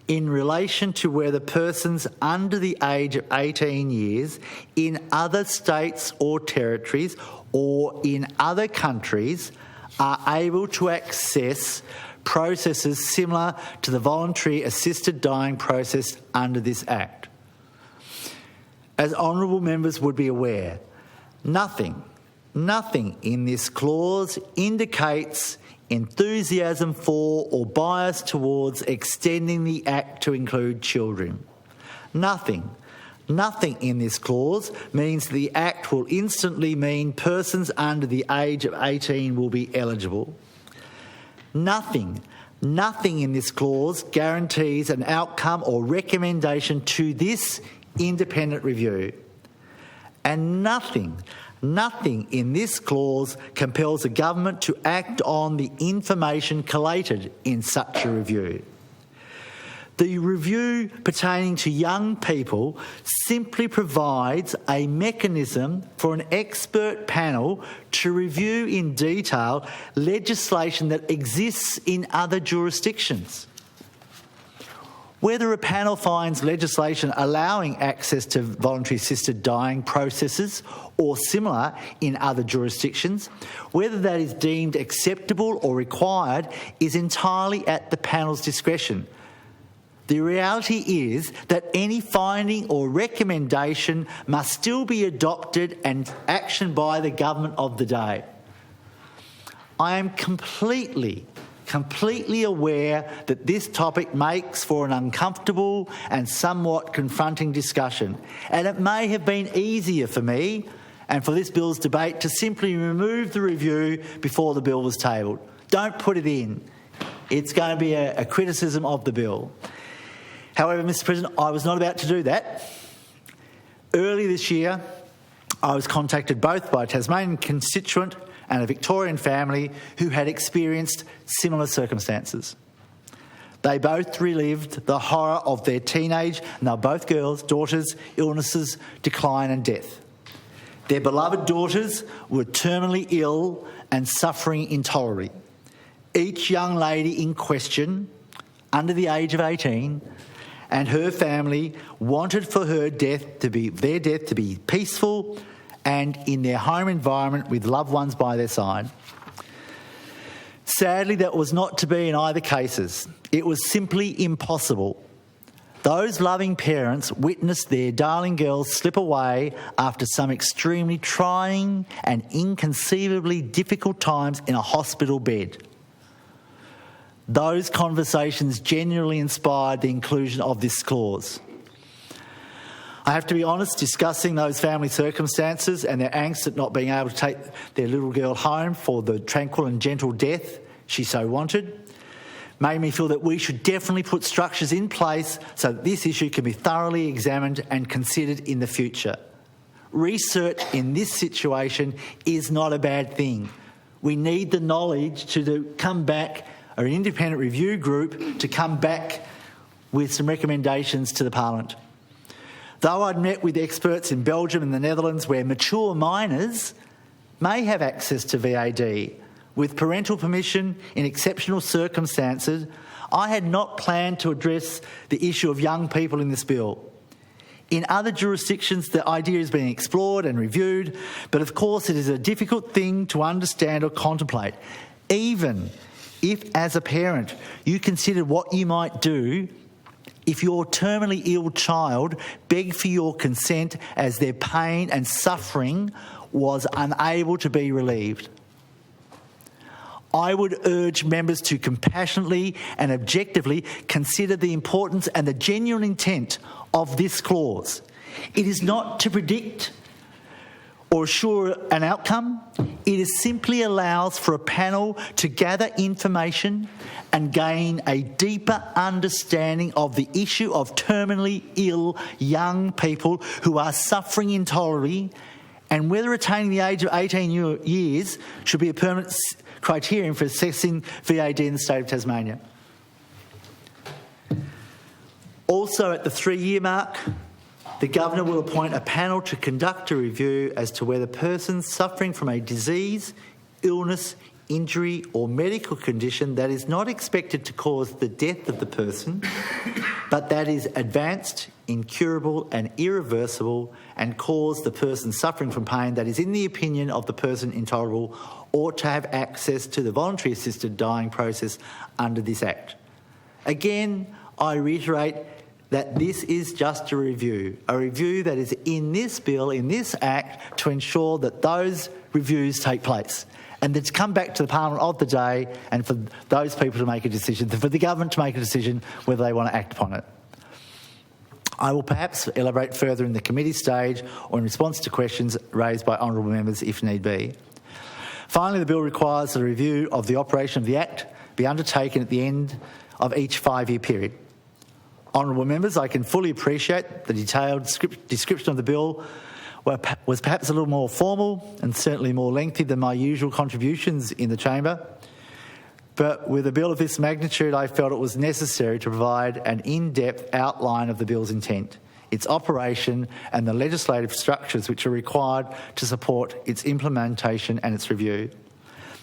in relation to whether persons under the age of 18 years in other states or territories or in other countries are able to access processes similar to the voluntary assisted dying process under this Act. As honourable members would be aware, nothing in this clause indicates enthusiasm for or bias towards extending the Act to include children. Nothing Nothing in this clause means the Act will instantly mean persons under the age of 18 will be eligible. Nothing in this clause guarantees an outcome or recommendation to this independent review. And nothing in this clause compels the government to act on the information collated in such a review. The review pertaining to young people simply provides a mechanism for an expert panel to review in detail legislation that exists in other jurisdictions. Whether a panel finds legislation allowing access to voluntary assisted dying processes or similar in other jurisdictions, whether that is deemed acceptable or required is entirely at the panel's discretion. The reality is that any finding or recommendation must still be adopted and actioned by the government of the day. I am completely aware that this topic makes for an uncomfortable and somewhat confronting discussion, and it may have been easier for me and for this bill's debate to simply remove the review before the bill was tabled. Don't put it in. It's going to be a criticism of the bill. However, Mr. President, I was not about to do that. Early this year, I was contacted both by a Tasmanian constituent and a Victorian family who had experienced similar circumstances. They both relived the horror of their teenage, and they're both girls, daughters' illnesses, decline and death. Their beloved daughters were terminally ill and suffering intolerably. Each young lady in question, under the age of 18, and her family wanted for their death to be peaceful and in their home environment with loved ones by their side. Sadly, that was not to be in either cases. It was simply impossible. Those loving parents witnessed their darling girls slip away after some extremely trying and inconceivably difficult times in a hospital bed. Those conversations genuinely inspired the inclusion of this clause. I have to be honest, discussing those family circumstances and their angst at not being able to take their little girl home for the tranquil and gentle death she so wanted made me feel that we should definitely put structures in place so that this issue can be thoroughly examined and considered in the future. Research in this situation is not a bad thing. We need the knowledge to come back, or an independent review group to come back with some recommendations to the Parliament. Though I'd met with experts in Belgium and the Netherlands where mature minors may have access to VAD with parental permission in exceptional circumstances, I had not planned to address the issue of young people in this bill. In other jurisdictions, the idea is being explored and reviewed, but of course it is a difficult thing to understand or contemplate, even if, as a parent, you consider what you might do if your terminally ill child begged for your consent as their pain and suffering was unable to be relieved. I would urge members to compassionately and objectively consider the importance and the genuine intent of this clause. It is not to predict or assure an outcome. It is simply allows for a panel to gather information and gain a deeper understanding of the issue of terminally ill young people who are suffering intolerably, and whether attaining the age of 18 years should be a permanent criterion for assessing VAD in the state of Tasmania. Also, at the 3-year mark, the Governor will appoint a panel to conduct a review as to whether persons suffering from a disease, illness, injury or medical condition that is not expected to cause the death of the person, but that is advanced, incurable and irreversible and cause the person suffering from pain that is in the opinion of the person intolerable, ought to have access to the voluntary assisted dying process under this Act. Again, I reiterate that this is just a review that is in this bill, in this Act, to ensure that those reviews take place and that to come back to the Parliament of the day and for those people to make a decision, for the government to make a decision whether they want to act upon it. I will perhaps elaborate further in the committee stage or in response to questions raised by honourable members if need be. Finally, the bill requires that a review of the operation of the Act be undertaken at the end of each 5-year period. Honourable members, I can fully appreciate the detailed description of the bill was perhaps a little more formal and certainly more lengthy than my usual contributions in the chamber. But with a bill of this magnitude, I felt it was necessary to provide an in-depth outline of the bill's intent, its operation and the legislative structures which are required to support its implementation and its review.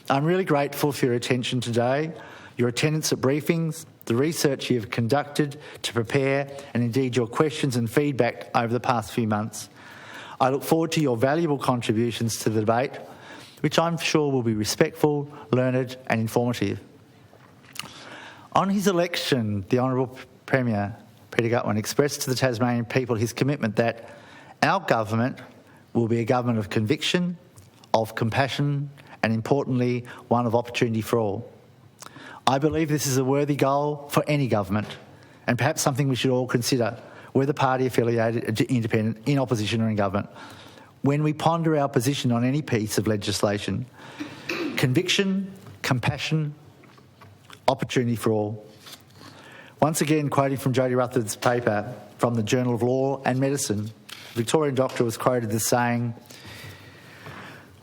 I'm really grateful for your attention today, your attendance at briefings, the research you have conducted to prepare, and indeed your questions and feedback over the past few months. I look forward to your valuable contributions to the debate, which I'm sure will be respectful, learned and informative. On his election, the Honourable Premier, Peter Gutwein, expressed to the Tasmanian people his commitment that our government will be a government of conviction, of compassion and, importantly, one of opportunity for all. I believe this is a worthy goal for any government and perhaps something we should all consider, whether party affiliated, independent, in opposition or in government, when we ponder our position on any piece of legislation. Conviction, compassion, opportunity for all. Once again, quoting from Jodie Rutherford's paper from the Journal of Law and Medicine, the Victorian doctor was quoted as saying,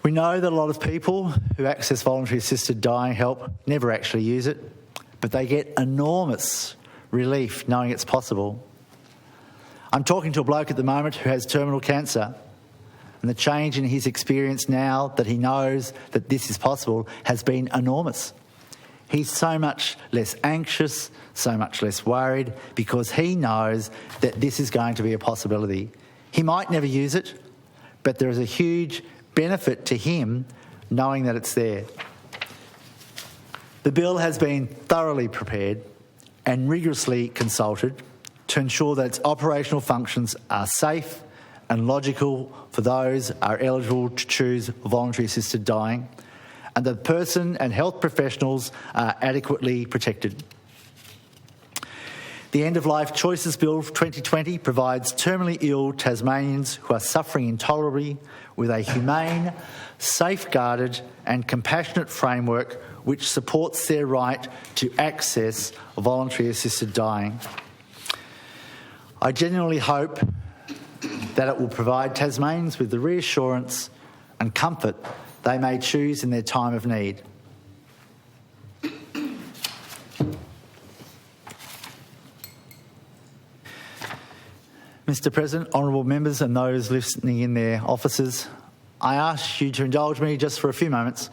"We know that a lot of people who access voluntary assisted dying help never actually use it, but they get enormous relief knowing it's possible. I'm talking to a bloke at the moment who has terminal cancer, and the change in his experience now that he knows that this is possible has been enormous. He's so much less anxious, so much less worried, because he knows that this is going to be a possibility. He might never use it, but there is a huge benefit to him knowing that it's there." The bill has been thoroughly prepared and rigorously consulted to ensure that its operational functions are safe and logical for those who are eligible to choose voluntary assisted dying, and that the person and health professionals are adequately protected. The End of Life Choices Bill 2020 provides terminally ill Tasmanians who are suffering intolerably with a humane, safeguarded and compassionate framework which supports their right to access voluntary assisted dying. I genuinely hope that it will provide Tasmanians with the reassurance and comfort they may choose in their time of need. Mr. President, honourable members and those listening in their offices, I ask you to indulge me just for a few moments.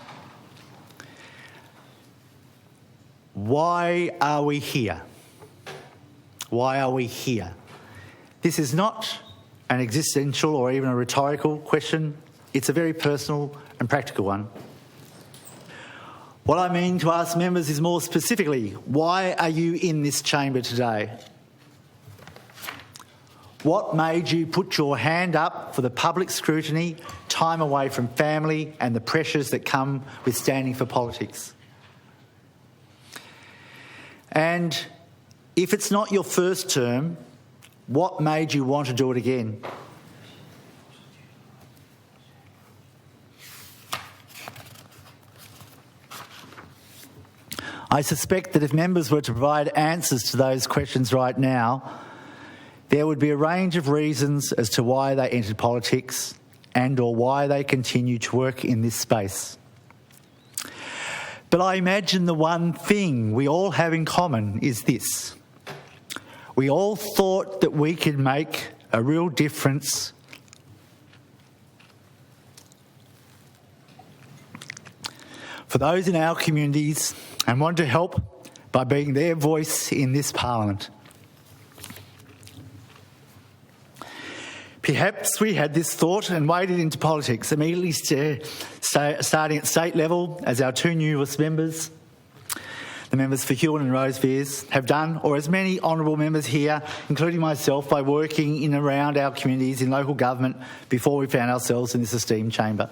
Why are we here? Why are we here? This is not an existential or even a rhetorical question. It's a very personal and practical one. What I mean to ask members is more specifically, why are you in this chamber today? What made you put your hand up for the public scrutiny, time away from family and the pressures that come with standing for politics? And if it's not your first term, what made you want to do it again? I suspect that if members were to provide answers to those questions right now, there would be a range of reasons as to why they entered politics and or why they continue to work in this space. But I imagine the one thing we all have in common is this. We all thought that we could make a real difference for those in our communities and wanted to help by being their voice in this Parliament. Perhaps we had this thought and waded into politics, immediately starting at state level, as our two newest members, the members for Huon and Rosevears, have done, or as many honourable members here, including myself, by working in and around our communities in local government before we found ourselves in this esteemed chamber.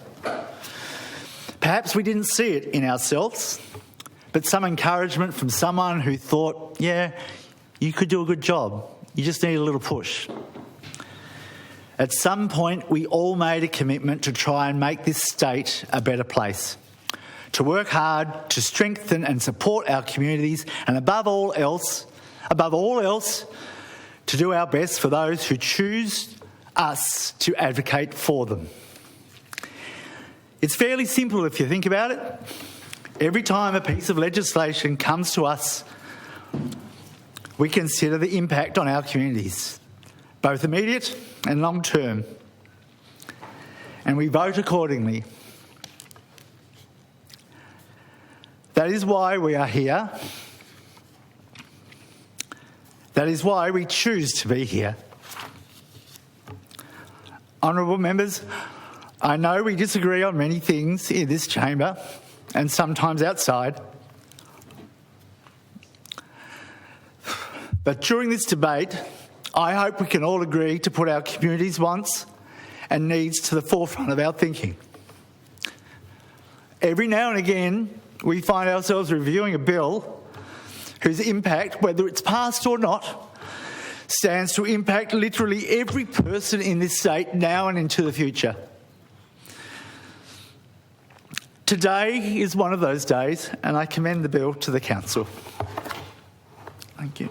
Perhaps we didn't see it in ourselves, but some encouragement from someone who thought, yeah, you could do a good job. You just need a little push. At some point, we all made a commitment to try and make this state a better place, to work hard to strengthen and support our communities, and above all else, to do our best for those who choose us to advocate for them. It's fairly simple if you think about it. Every time a piece of legislation comes to us, we consider the impact on our communities, both immediate and long term, and we vote accordingly. That is why we are here. That is why we choose to be here. Honourable members, I know we disagree on many things in this chamber and sometimes outside. But during this debate, I hope we can all agree to put our community's wants and needs to the forefront of our thinking. Every now and again, we find ourselves reviewing a bill whose impact, whether it's passed or not, stands to impact literally every person in this state now and into the future. Today is one of those days, and I commend the bill to the Council. Thank you.